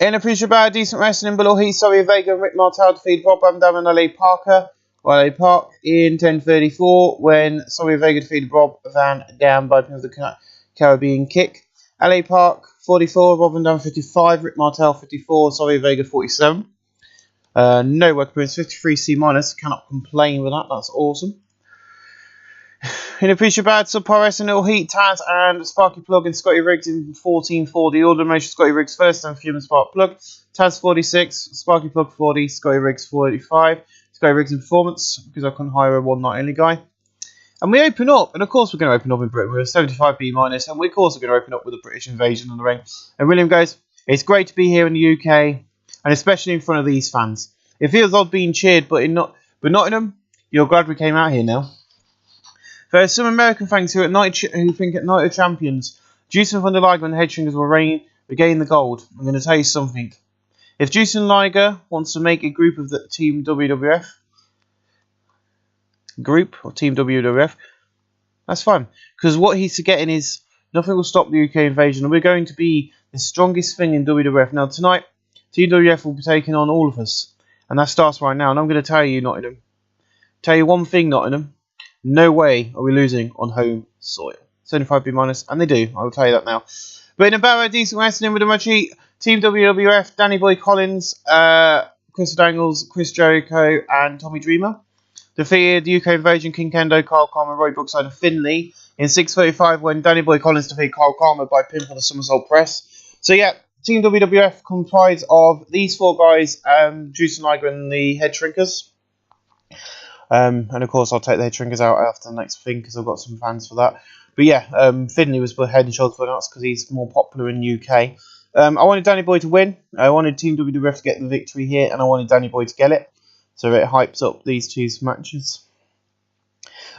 [SPEAKER 1] In a pre-show decent wrestling, below heat. Sorry Vega and Rick Martel defeated Rob Van Dam and LA Parker. LA Park in 10:34 when Sorry Vega defeated Rob Van Dam by people with the Caribbean kick. LA Park 44, Rob Van Dam 55, Rick Martel 54, Sorry Vega 47. No work appearance, 53 C minus. Cannot complain with that. That's awesome. In a pre-show bad, subpar wrestling, Little Heat, Taz and Sparky Plug and Scotty Riggs in 14:40. Order motion, Scotty Riggs first and Human Spark Plug. Taz 46, Sparky Plug 40, Scotty Riggs 45. Scotty Riggs in performance because I couldn't hire a one night only guy. And we open up, and of course we're going to open up in Britain with a 75 B minus, and we're of course going to open up with a British invasion on the ring. And William goes, "It's great to be here in the UK, and especially in front of these fans. It feels odd being cheered, but Nottingham, you're glad we came out here now. There are some American fans who think at night are champions. Juice van der Liger and the Headstringers will regain the gold. I'm going to tell you something. If Juice and Liger wants to make a group of the Team WWF, that's fine. Because what he's forgetting is nothing will stop the UK invasion, and we're going to be the strongest thing in WWF. Now tonight, Team WWF will be taking on all of us, and that starts right now. And I'm going to tell you, Nottingham, tell you one thing, Nottingham. No way are we losing on home soil. 75 B minus, and they do. I will tell you that now. But in about a decent wrestling with a much heat, Team WWF, Danny Boy Collins, Chris Dangles, Chris Jericho, and Tommy Dreamer defeated the UK Invasion, King Kendo, Carl Palmer, Roy Brookside, and Finlay in 6:35 when Danny Boy Collins defeated Carl Palmer by pin for the somersault press. So yeah, Team WWF comprised of these four guys, Juice and Liger and the Head Shrinkers. And of course I'll take the Head Shrinkers out after the next thing because I've got some fans for that. But yeah, Finlay was head and shoulders for us because he's more popular in the UK. I wanted Danny Boy to win. I wanted Team WWF to get the victory here, and I wanted Danny Boy to get it. So it hypes up these two matches.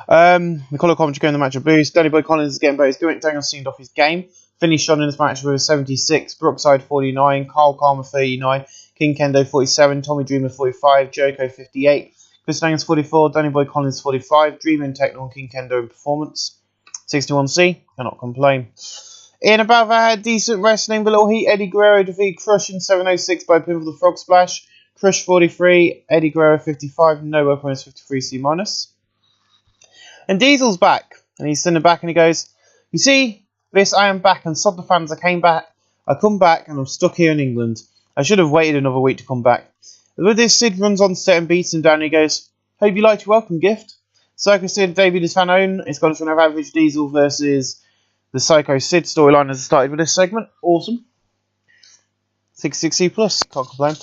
[SPEAKER 1] The colour commentary going the match of boost. Danny Boy Collins is getting better. He's doing it. Daniel seemed off his game. Finlay shone in this match with a 76. Brookside 49. Carl Palmer 39. King Kendo 47. Tommy Dreamer 45. Jericho 58. Chris Dangles 44. Danny Boy Collins 45. Dreamer in technical and King Kendo in performance. 61C. Cannot complain. In about that, decent wrestling below heat. Eddie Guerrero defeated Crush in 7:06 by pin for the Frog Splash. Crush 43, Eddie Guerrero 55, no opponents 53 C minus. And Diesel's back, and he's sitting back and he goes, "You see, this I am back, and sod the fans, I come back, and I'm stuck here in England. I should have waited another week to come back." With this, Sid runs on set and beats him down, and he goes, "Hope you liked your welcome gift." Psycho Sid debuted his fan own. It's gone to an average Diesel versus the Psycho Sid storyline as it started with this segment. Awesome. 66C plus, can't complain.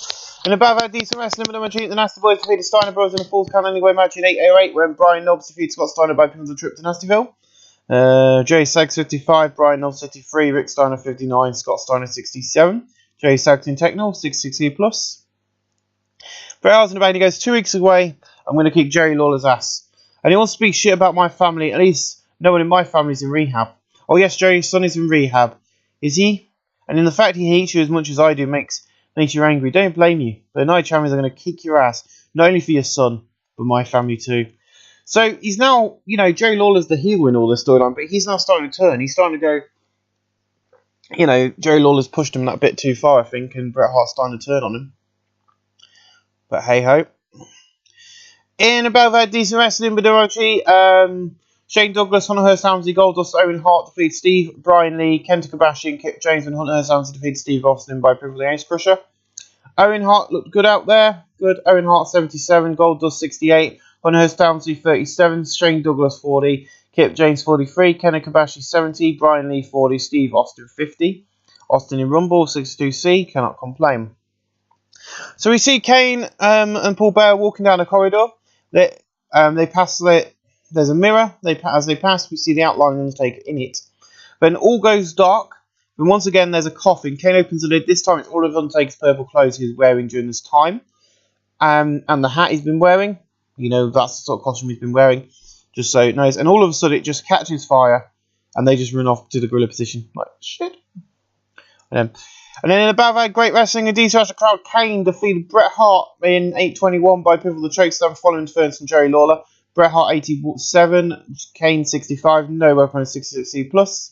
[SPEAKER 1] In about that decent wrestling, the Nasty Boys defeated Steiner Bros in a Falls Count Anyway match in 8:08 when Brian Knobs defeated Scott Steiner by pin on the trip to Nastyville. Jay Sags 55, Brian Knobs 53, Rick Steiner 59, Scott Steiner 67. Jay Sags in Techno, 66C plus. Bret Hart's in the band, he goes, 2 weeks away, I'm going to kick Jerry Lawler's ass. And he wants to speak shit about my family, at least no one in my family is in rehab. Oh yes, Jerry's son is in rehab. Is he? And in the fact he hates you as much as I do makes you angry. Don't blame you. But the Night Champions are going to kick your ass, not only for your son, but my family too. So he's now, Jerry Lawler's the heel in all this storyline, but he's now starting to turn. He's starting to go, Jerry Lawler's pushed him that bit too far, I think, and Bret Hart's starting to turn on him. But hey ho. In about that decent wrestling, Badurachi, Shane Douglas, Hunter Hearst Helmsley, Goldust, Owen Hart defeated Steve, Brian Lee, Kenta Kobashi, and Kip James, and Hunter Hearst Helmsley defeated Steve Austin by Privilege Ace Crusher. Owen Hart looked good out there. Good. Owen Hart 77, Goldust 68, Hunter Hearst Helmsley 37, Shane Douglas 40, Kip James 43, Kenta Kobashi 70, Brian Lee 40, Steve Austin 50. Austin in Rumble 62C, cannot complain. So we see Kane and Paul Bearer walking down a corridor. They pass there's a mirror. As they pass, we see the outline of Undertaker in it. Then all goes dark. And once again, there's a coffin. Kane opens the lid. This time, it's all of Undertaker's purple clothes he was wearing during this time. And the hat he's been wearing. You know, that's the sort of costume he's been wearing, just so it knows. And all of a sudden, it just catches fire, and they just run off to the gorilla position. Like, shit. And then in the battle of Great Wrestling, a decent crowd, Kane defeated Bret Hart in 8:21 by pinfall the chokeslam following interference from Jerry Lawler. Bret Hart 87, Kane 65, no weapon 66C+.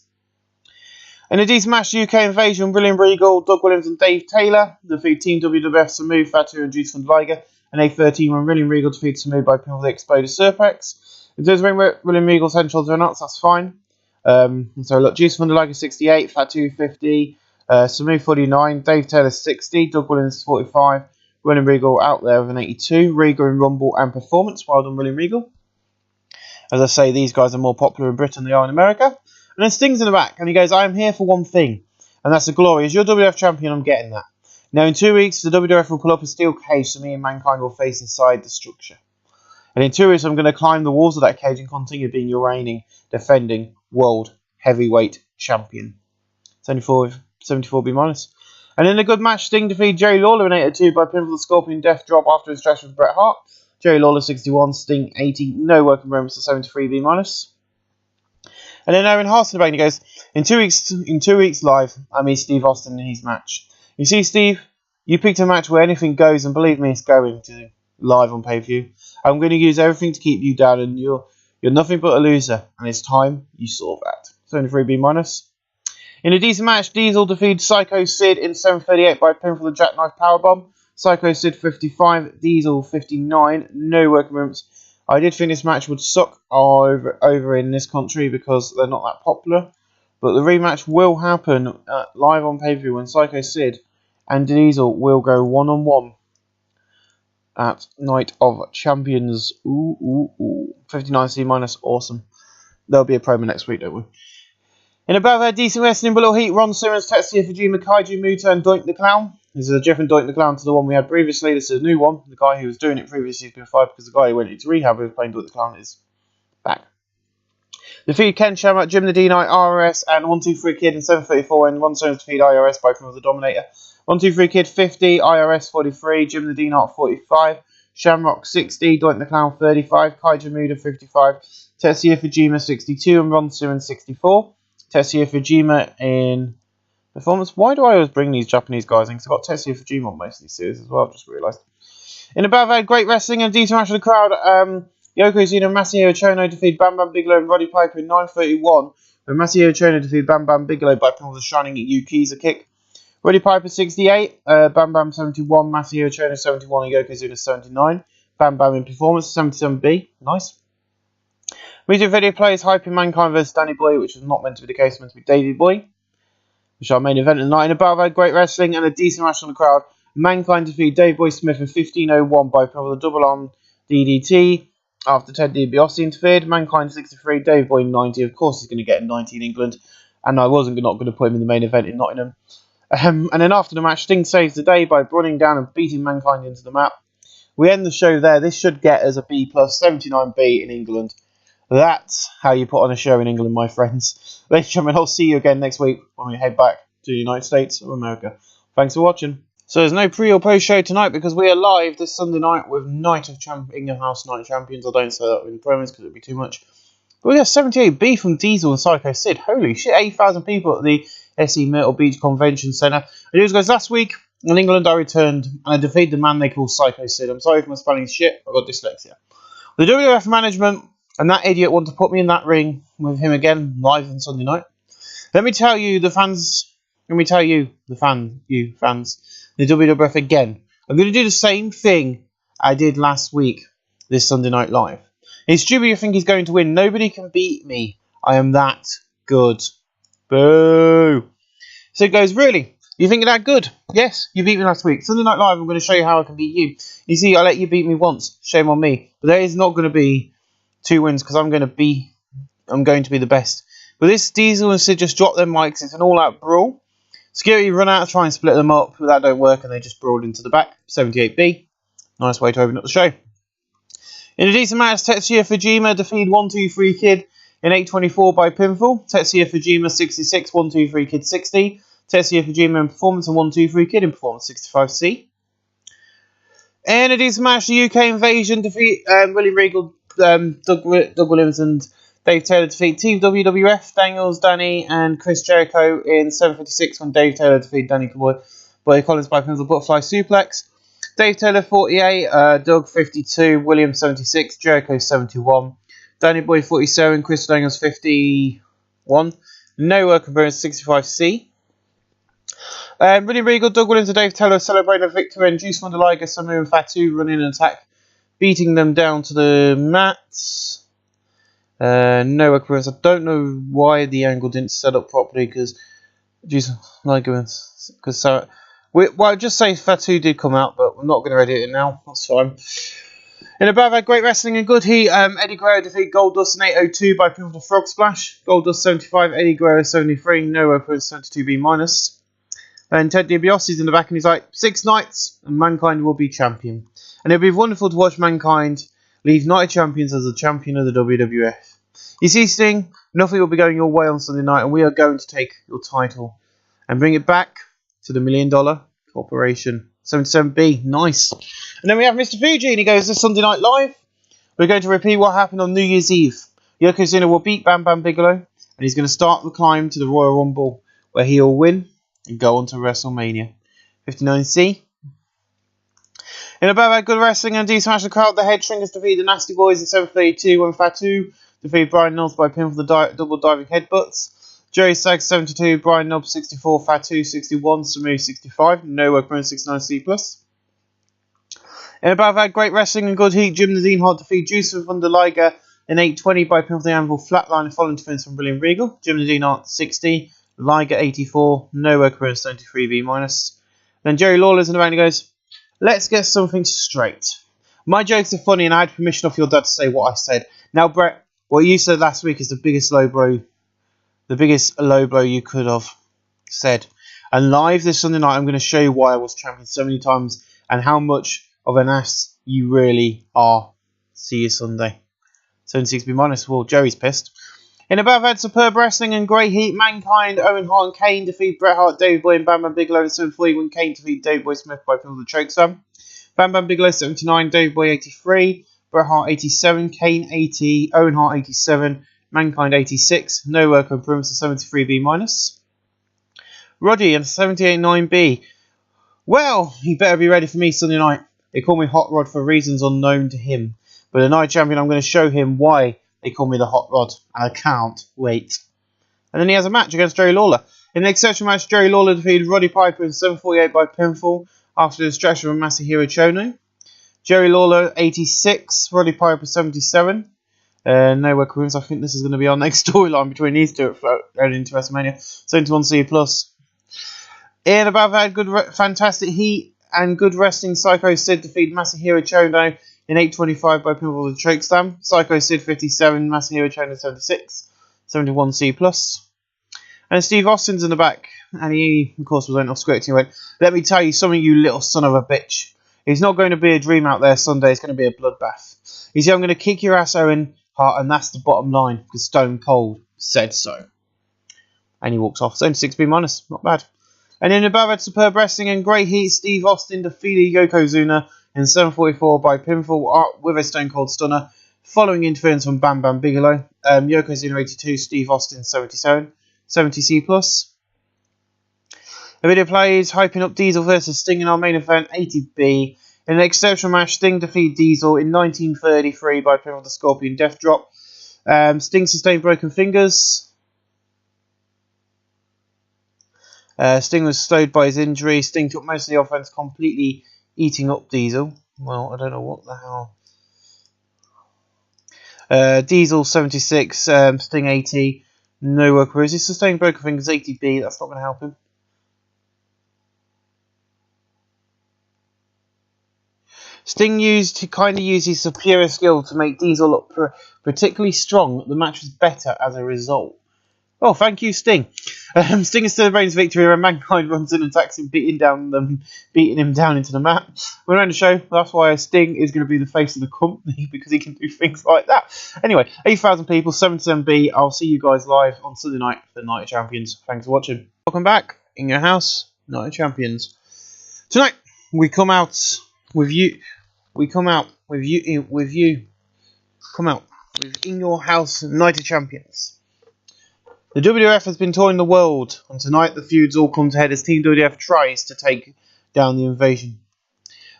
[SPEAKER 1] In a decent match, UK Invasion, William Regal, Doug Williams and Dave Taylor defeat Team WWF Samu, Fatu and Juice von der Liger. And A13 when William Regal defeated Samu by pinfall the Exploded Serpex. It does ring William Regal's head and shoulders are nuts, that's fine. So look, Juice von der Liger 68, Fatu 50, Samu 49, Dave Taylor 60, Doug Williams 45, William Regal out there with an 82, Regal in Rumble and Performance. Well done, William Regal. As I say, these guys are more popular in Britain than they are in America. And then Sting's in the back, and he goes, I am here for one thing, and that's the glory. As your WWF champion, I'm getting that. Now, in 2 weeks, the WWF will pull up a steel cage so me and Mankind will face inside the structure. And in 2 weeks, I'm going to climb the walls of that cage and continue being your reigning, defending World Heavyweight Champion. 74B-. And in a good match, Sting defeated Jerry Lawler in 8-2 by pinfall the Scorpion Death Drop after his stretch with Bret Hart. Jerry Lawler 61, Sting 80, no working moments to 73B-. And then Owen Hart in the back, and he goes, in 2 weeks live, I meet Steve Austin in his match. You see, Steve, you picked a match where anything goes, and believe me, it's going to live on pay-per-view. I'm going to use everything to keep you down, and you're nothing but a loser, and it's time you saw that. 73B-. In a decent match, Diesel defeated Psycho Sid in 7:38 by pinfall the Jackknife Powerbomb. Psycho Sid 55, Diesel 59, no working moments. I did think this match would suck over in this country because they're not that popular. But the rematch will happen live on pay-per-view when Psycho Sid and Diesel will go one-on-one at Night of Champions. 59C-, awesome. There'll be a promo next week, don't we? In about their decent wrestling below heat, Ron Simmons, Tetsuya Fujima, Kaiju Muta and Doink the Clown. This is a different Doink the Clown to the one we had previously. This is a new one. The guy who was doing it previously has been fired because the guy who went into rehab who was playing Doink the Clown is back. Defeat Ken Shamrock, Jim the D-Night, RS and 123 Kid in 7:34 and Ron Simmons defeat IRS by pinfall the Dominator. 123 Kid 50, IRS 43, Jim the D-Night 45, Shamrock 60, Doink the Clown 35, Kaiju Muta 55, Tetsuya Fujima 62 and Ron Simmons 64. Tetsuya Fujima in Performance. Why do I always bring these Japanese guys in? Because I've got Tetsuya Fujima on most of these series as well, I've just realised. In a battle of great wrestling and a decent match of the crowd, Yokozuna and Masahiro Chono defeated Bam Bam Bigelow and Roddy Piper in 9:31, when Masahiro Chono defeated Bam Bam Bigelow by pinfall the Shining Yukiza kick. Roddy Piper 68, Bam Bam 71, Masahiro Chono 71 and Yokozuna 79. Bam Bam in Performance 77B. Nice. Music video plays hyping Mankind vs Danny Boy, which was not meant to be the case, meant to be Davey Boy. Which is our main event of the night. In a battle of great wrestling and a decent match on the crowd, Mankind defeated Dave Boy Smith in 15:01 by pinfall the double arm DDT after Ted DiBiase interfered. Mankind 63, Dave Boy 90. Of course he's going to get 90 in England, and I wasn't not going to put him in the main event in Nottingham. And then after the match, Sting saves the day by running down and beating Mankind into the mat. We end the show there. This should get us a B+, 79B in England. That's how you put on a show in England, my friends. Ladies and gentlemen, I'll see you again next week when we head back to the United States of America. Thanks for watching. So there's no pre or post show tonight because we are live this Sunday night with England House Night of Champions. I don't say that in promos because it would be too much. But we got 78B from Diesel and Psycho Sid. Holy shit, 8,000 people at the SE Myrtle Beach Convention Centre. And news guys, last week in England I returned and I defeated the man they call Psycho Sid. I'm sorry for my spelling shit, I've got dyslexia. The WWF management and that idiot want to put me in that ring with him again live on Sunday night. Let me tell you, the fans, the WWF again. I'm going to do the same thing I did last week, this Sunday Night Live. It's stupid you think he's going to win. Nobody can beat me. I am that good. Boo. So it goes, really? You think you're that good? Yes, you beat me last week. Sunday Night Live, I'm going to show you how I can beat you. You see, I let you beat me once. Shame on me. But there is not going to be 2 wins because I'm going to be the best. But this Diesel and Sid just dropped their mics. It's an all-out brawl. Security run out to try and split them up, but that don't work, and they just brawled into the back. 78B. Nice way to open up the show. In a decent match, Tetsuya Fujima defeated 123 Kid in 8:24 by pinfall. Tetsuya Fujima 66, 123 Kid 60. Tetsuya Fujima in Performance and 123 Kid in Performance 65C. In a decent match, the UK Invasion defeat William Regal, Doug Williams and Dave Taylor defeat Team WWF, Daniels, Danny and Chris Jericho in 7:56 when Dave Taylor defeated Danny Boy Collins by pinfall butterfly suplex. Dave Taylor 48, Doug 52, Williams 76, Jericho 71, Danny Boy 47, Chris Daniels 51, no work appearance 65C. William Regal, Doug Williams and Dave Taylor celebrating a victory, and Juice WRLD, Liger, Samu and Fatu running an attack, beating them down to the mats. No appearance. I don't know why the angle didn't set up properly because Juice Liger, because well, just say Fatu did come out, but I'm not going to edit it now. That's fine. In above, had great wrestling and good heat. Eddie Guerrero defeated Goldust in 8:02 by pinfall frog splash. Goldust 75, Eddie Guerrero 73, no appearance 72B minus. And Ted DiBiase's in the back and he's like, 6 nights and Mankind will be champion. And it'll be wonderful to watch Mankind leave Night Champions as the champion of the WWF. You see, Sting, nothing will be going your way on Sunday night and we are going to take your title and bring it back to the $1 Million Corporation. 77B, nice. And then we have Mr. Fuji and he goes, this Sunday Night Live, we're going to repeat what happened on New Year's Eve. Yokozuna will beat Bam Bam Bigelow and he's going to start the climb to the Royal Rumble where he will win and go on to WrestleMania. 59C. In above had good wrestling and decent match, the crowd, the Head Shrinkers defeated the Nasty Boys in 7:32 when Fatu defeated Brian Knobs by pinfall for the double diving headbutts. Jerry Sags 72, Brian Knobs 64, Fatu 61, Samu 65, no appearance 69C+. In above had great wrestling and good heat, Jim the Dean Hart defeated Juice WRLD Liger in 8:20 by pinfall for the Anvil flatline following defense from William Regal. Jim the Dean Hart 60, Liger 84, no work appearance 73B minus. Then Jerry Lawler's in the back and he goes, let's get something straight. My jokes are funny and I had permission off your dad to say what I said. Now Brett, what you said last week is the biggest low blow you could have said. And live this Sunday night I'm going to show you why I was champion so many times and how much of an ass you really are. See you Sunday. 76B minus. Well, Jerry's pissed. In above had superb wrestling and great heat. Mankind, Owen Hart and Kane defeat Bret Hart, Davey Boy and Bam Bam Bigelow in 7:40 when Kane defeated Davey Boy Smith by pinfall the chokeslam. Bam Bam Bigelow 79, Davey Boy 83, Bret Hart 87, Kane 80, Owen Hart 87, Mankind 86, no work on perimeter 73B minus. Roddy and 78.9B. Well, you better be ready for me Sunday night. They call me Hot Rod for reasons unknown to him. But the night champion, I'm going to show him why they call me the Hot Rod. And I can't wait. And then he has a match against Jerry Lawler. In the exceptional match, Jerry Lawler defeated Roddy Piper in 7:48 by pinfall after the distraction from Masahiro Chono. Jerry Lawler 86, Roddy Piper 77. No work rooms. I think this is going to be our next storyline between these two at into WrestleMania. 71C+. In above had good, fantastic heat and good wrestling. Psycho Sid defeated Masahiro Chono in 8:25 by pinfall with the chokeslam. Psycho Sid 57, Masahiro Chono 76, 71C+. And Steve Austin's in the back, and he, of course, was off script. He went, let me tell you something, you little son of a bitch. It's not going to be a dream out there Sunday, it's going to be a bloodbath. He said, I'm going to kick your ass, Owen Hart, and that's the bottom line, because Stone Cold said so. And he walks off. 76B minus, not bad. And in above had superb wrestling and great heat, Steve Austin defeated Yokozuna in 7:44 by pinfall with a Stone Cold Stunner, following interference from Bam Bam Bigelow. Yokozuna 82, Steve Austin 77, 70C+. The video plays hyping up Diesel versus Sting in our main event, 80B. In an exceptional match, Sting defeated Diesel in 1933 by pinfall the Scorpion Death Drop. Sting sustained broken fingers. Sting was slowed by his injury. Sting took most of the offense, completely eating up Diesel. Well, I don't know what the hell. Diesel 76, Sting 80. No work. Whereas he sustained broken fingers 80B. That's not going to help him. Sting kind of used his superior skill to make Diesel look particularly strong. The match was better as a result. Oh, thank you, Sting. Sting is celebrating his victory when Mankind runs in and attacks him, beating him down into the mat. We're on the show. That's why Sting is going to be the face of the company, because he can do things like that. Anyway, 8,000 people, 77B. I'll see you guys live on Sunday night for Night of Champions. Thanks for watching. Welcome back in your house, Night of Champions. Tonight, we come out with you. We come out with you. Come out with In Your House Night of Champions. The WWF has been touring the world, and tonight the feuds all come to head as Team WWF tries to take down the Invasion.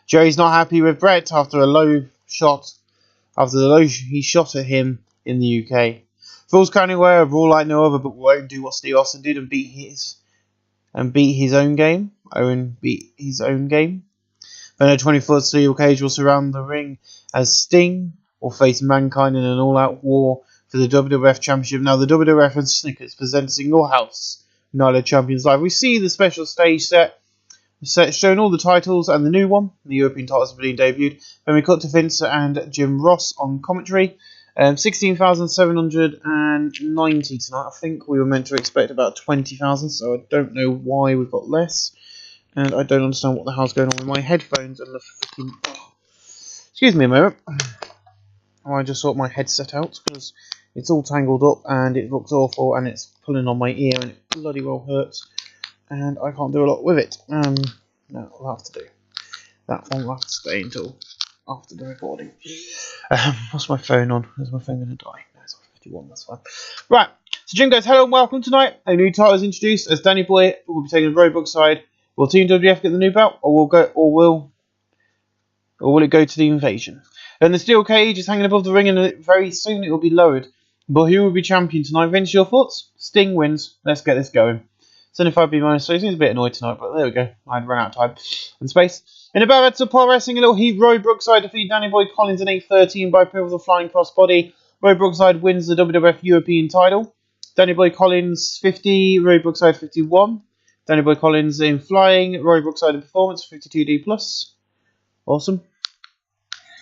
[SPEAKER 1] Jerry's not happy with Bret after the low he shot at him in the UK. Phil's currently aware of Raw like no other, but won't do what Steve Austin did and beat his own game. Then a 20-foot steel cage will surround the ring as Sting will face Mankind in an all-out war for the WWF Championship. Now the WWF and Snickers presents In Your House Night of Champions Live. We see the special stage set showing all the titles and the new one. The European titles have been debuted. Then we cut to Vince and Jim Ross on commentary. 16,790 tonight. I think we were meant to expect about 20,000, so I don't know why we've got less. And I don't understand what the hell's going on with my headphones and the freaking... Excuse me a moment. I just sort my headset out because it's all tangled up and it looks awful and it's pulling on my ear and it bloody well hurts. And I can't do a lot with it. No, I'll have to do. That one will have to stay until after the recording. What's my phone on? Is my phone going to die? No, it's on 51, that's fine. Right, so Jim goes, hello and welcome tonight. A new title is introduced as Danny Boy will be taking the Roadblock side. Will Team WWF get the new belt, or will it go to the Invasion? And the steel cage is hanging above the ring, and very soon it will be lowered. But who will be champion tonight? Vince, your thoughts? Sting wins. Let's get this going. 75B minus, so he seems a bit annoyed tonight, but there we go. I'd run out of time and space. In the Barrett Support Wrestling, a little heat. Roy Brookside defeated Danny Boy Collins in 8:13 by pinfall with a flying crossbody. Roy Brookside wins the WWF European title. Danny Boy Collins 50, Roy Brookside 51. Danny Boy Collins in flying, Roy Brookside in performance 52D+. Awesome.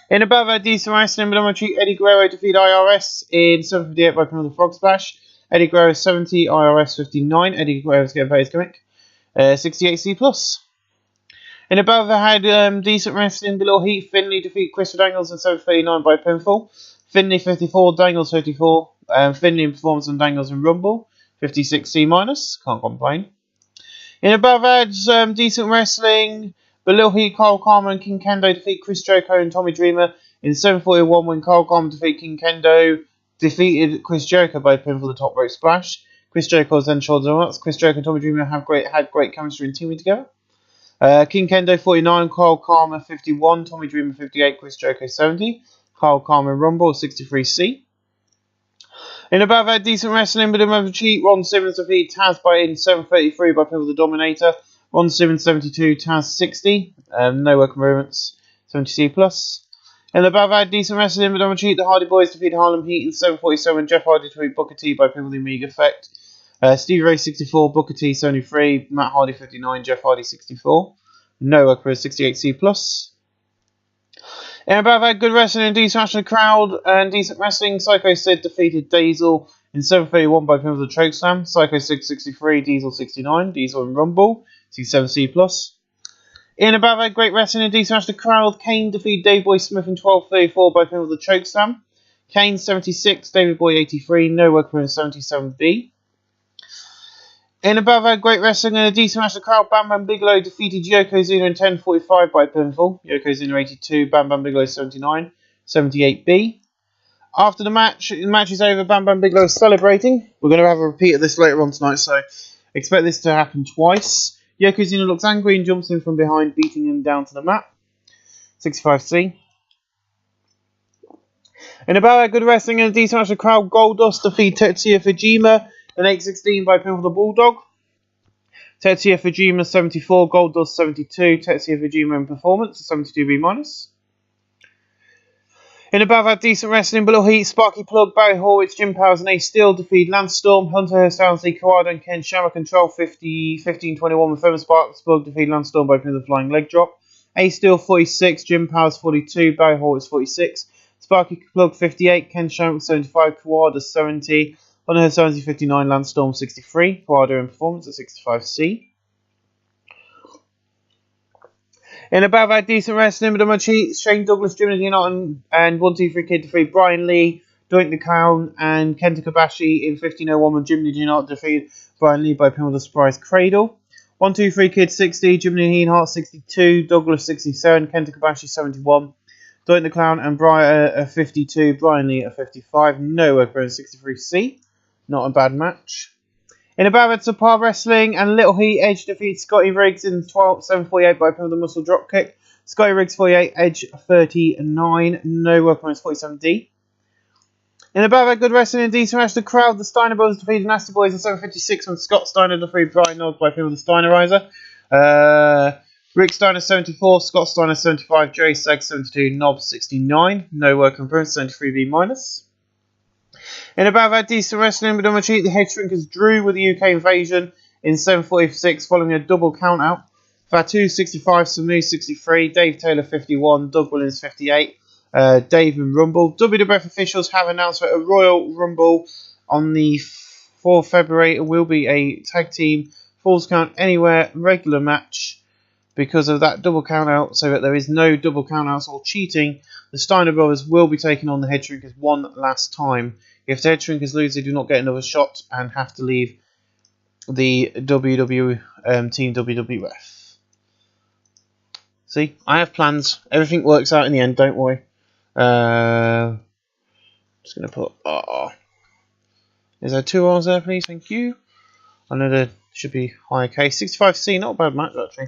[SPEAKER 1] In above our decent wrestling, Eddie Guerrero defeated IRS in 7:58 by pinfall with a frog splash. Eddie Guerrero 70, IRS 59. Eddie Guerrero's getting paid his gimmick. 68C+. In above I had decent wrestling below heat. Finley defeated Chris Dangles in 7:39 by pinfall. Finley 54, Dangles 54. Finley in performance and Dangles in Rumble. 56C-. Can't complain. In above ads, decent wrestling. Below heat, Carl Karma and King Kendo defeat Chris Jericho and Tommy Dreamer in 7:41 when Carl Karma defeated King Kendo. Defeated Chris Jericho by pinfall the top rope splash. Chris Jericho was then shoulders up. Chris Jericho and Tommy Dreamer had great chemistry and teaming together. King Kendo 49, Carl Karma 51, Tommy Dreamer 58, Chris Jericho 70. Carl Karma Rumble 63C. In above had decent wrestling, but in cheat, Ron Simmons defeated Taz in 7:33 by pinfall the Dominator. Ron Simmons 72, Taz 60. No work movements 70C+. In the above had decent wrestling, but on cheat, the Hardy Boys defeated Harlem Heat in 7:47. Jeff Hardy defeated Booker T by pinfall the Omega Effect. Stevie Ray 64, Booker T 73, Matt Hardy 59, Jeff Hardy 64. No work for 68C+. In above had good wrestling and decent wrestling crowd and decent wrestling. Psycho Sid defeated Diesel in 7:31 by pinfall the Chokeslam. Psycho Sid 63, Diesel 69, Diesel in Rumble 67C+. In above had great wrestling and decent wrestling crowd. Kane defeated Dave Boy Smith in 12:34 by pinfall the Chokeslam. Kane 76, David Boy 83, no work for 77B. In above had great wrestling and a decent wrestling crowd. Bam Bam Bigelow defeated Yokozuna in 10:45 by pinfall. Yokozuna 82, Bam Bam Bigelow 79, 78B. After the match is over, Bam Bam Bigelow is celebrating. We're going to have a repeat of this later on tonight, so expect this to happen twice. Yokozuna looks angry and jumps in from behind, beating him down to the mat. 65C. In above had good wrestling and a decent wrestling crowd. Goldust defeated Tetsuya Fujima in 8:16 by pinfall the Bulldog. Tetsuya Fujima 74, Goldust 72, Tetsuya Fujima in performance 72B-. In above had decent wrestling below heat. Sparky Plug, Barry Horwitz, Jim Powers and Ace Steel defeat Lance Storm, Hunter Hearst Helmsley, Kawada and Ken Shamrock. Control 15-21 with Famous Sparky Plug defeat Lance Storm by pinfall the flying leg drop. Ace Steel 46, Jim Powers 42, Barry Horwitz 46, Sparky Plug 58, Ken Shamrock 75, Kawada 70, Hunter Hearst Helmsley 59, Lance Storm 63, Kawada in performance at 65C. In above had decent wrestling, but on my cheat, Shane Douglas, Jimmy Dean and 1-2-3 Kid defeat Brian Lee, Doink the Clown, and Kenta Kobashi in 15:01 when Jimmy Dean defeated Brian Lee by pinfall the surprise cradle. 123 Kid 60, Jimmy Heenhart 62, Douglas 67, Kenta Kobashi 71, Doink the Clown and Brian at 52, Brian Lee at 55, Noah Green 63C. Not a bad match. In a battle of Par Wrestling and Little Heat, Edge defeats Scotty Riggs in 7:48 by pin with the muscle drop kick. Scotty Riggs 48, Edge 39, Noah Green 47D. In a battle of Good Wrestling and decent match, the crowd, the Steiner Brothers defeated Nasty Boys in 7:56 when Scott Steiner defeated Brian Knowles by pin with the Steinerizer. Rick Steiner 74, Scott Steiner 75, Jerry Seg 72, Knob 69, Noah confirmed 73B minus. In about that decent wrestling, but on cheat, the Head Shrinkers drew with the UK Invasion in 7:46 following a double count out. Fatu 65, Samu 63, Dave Taylor 51, Doug Williams 58, Dave and Rumble. WWF officials have announced that a Royal Rumble on the 4th February will be a tag team Falls Count Anywhere regular match because of that double count out, so that there is no double count outs or cheating. The Steiner Brothers will be taking on the Head Shrinkers one last time. If the Head Shrinkers lose, they do not get another shot and have to leave the Team WWF. See, I have plans. Everything works out in the end, don't worry. Just going to put Is there 2 R's there, please? Thank you. I know there should be higher case. 65C, not a bad match, actually.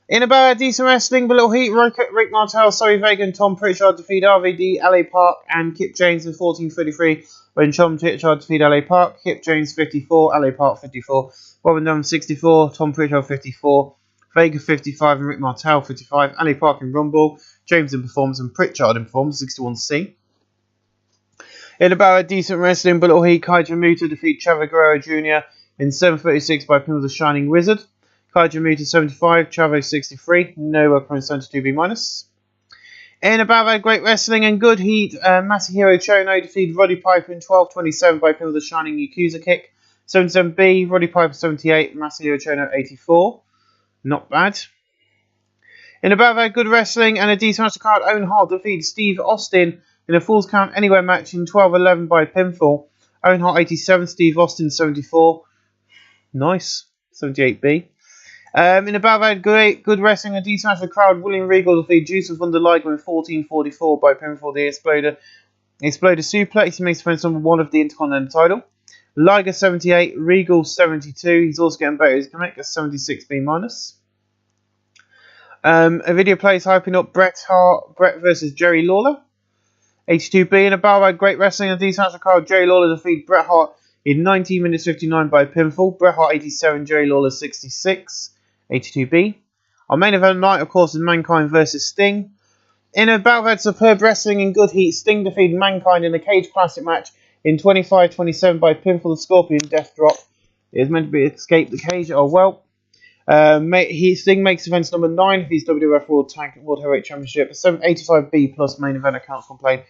[SPEAKER 1] In a bad decent wrestling, but Little Heat, Rick Martel, Sorry Vega and Tom Pritchard defeat RVD, LA Park and Kip James in 14:33 when Tom Pritchard defeat LA Park, Kip James 54, LA Park 54, Robin Dunn 64, Tom Pritchard 54, Vega 55 and Rick Martel 55, LA Park in Rumble, James in Performance and Pritchard in Performance 61C. In a bad decent wrestling, but Little Heat, Kaiju Muta defeat Trevor Guerrero Jr. in 7:36 by pin of the Shining Wizard. Kaiju Muta 75, Chavo 63, Noah Crone 72B minus. In a battle Great Wrestling and Good Heat, Masahiro Chono defeated Roddy Piper in 12:27 by pin of the Shining Yakuza kick. 77B, Roddy Piper 78, Masahiro Chono 84. Not bad. In a battle Good Wrestling and a decent match card, Owen Hart defeated Steve Austin in a Falls Count Anywhere match in 12:11 by pinfall. Owen Hart 87, Steve Austin 74. Nice. 78B. In a battle Good Wrestling and decent match, the crowd, William Regal defeated Joseph von der Liger in 14:44 by pinfall. The Exploder suplex. He makes defense number 1 of the Intercontinental title. Liger 78, Regal 72. He's also getting better. He's going to make a 76B minus. A video plays hyping up Bret versus Jerry Lawler. 82B in a battle Great Wrestling and decent match, the crowd, Jerry Lawler defeated Bret Hart in 19 minutes 59 by pinfall. Bret Hart 87, Jerry Lawler 66. 82B. Our main event night, of course, is Mankind versus Sting. In a battle of Superb Wrestling in Good Heat, Sting defeated Mankind in a Cage Classic match in 25:27 by pinfall. The Scorpion Death Drop. It is meant to be escape the cage. Oh well. Sting makes defense number 9 of his WWF World Heavyweight Championship. 785B plus main event account complaint.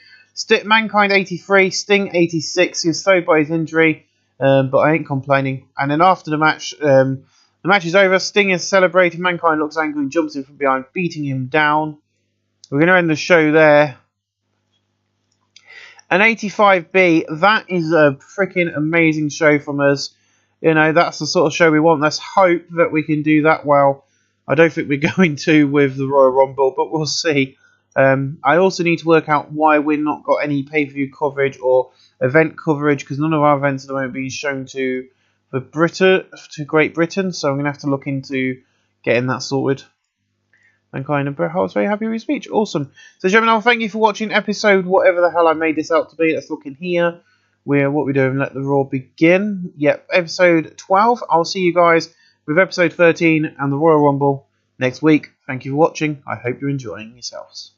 [SPEAKER 1] Mankind 83, Sting 86. He was slowed by his injury, but I ain't complaining. And then after the match is over. Sting is celebrating. Mankind looks angry and jumps in from behind, beating him down. We're going to end the show there. An 85B, that is a freaking amazing show from us. You know, that's the sort of show we want. Let's hope that we can do that well. I don't think we're going to with the Royal Rumble, but we'll see. I also need to work out why we've not got any pay-per-view coverage or event coverage, because none of our events at the moment are being shown to Great Britain, so I'm going to have to look into getting that sorted. And kind of Bret Hart was very happy with his speech. Awesome. So gentlemen, thank you for watching episode whatever the hell I made this out to be. Let's look in here. What we're doing, let the Raw begin. Yep, episode 12. I'll see you guys with episode 13 and the Royal Rumble next week. Thank you for watching. I hope you're enjoying yourselves.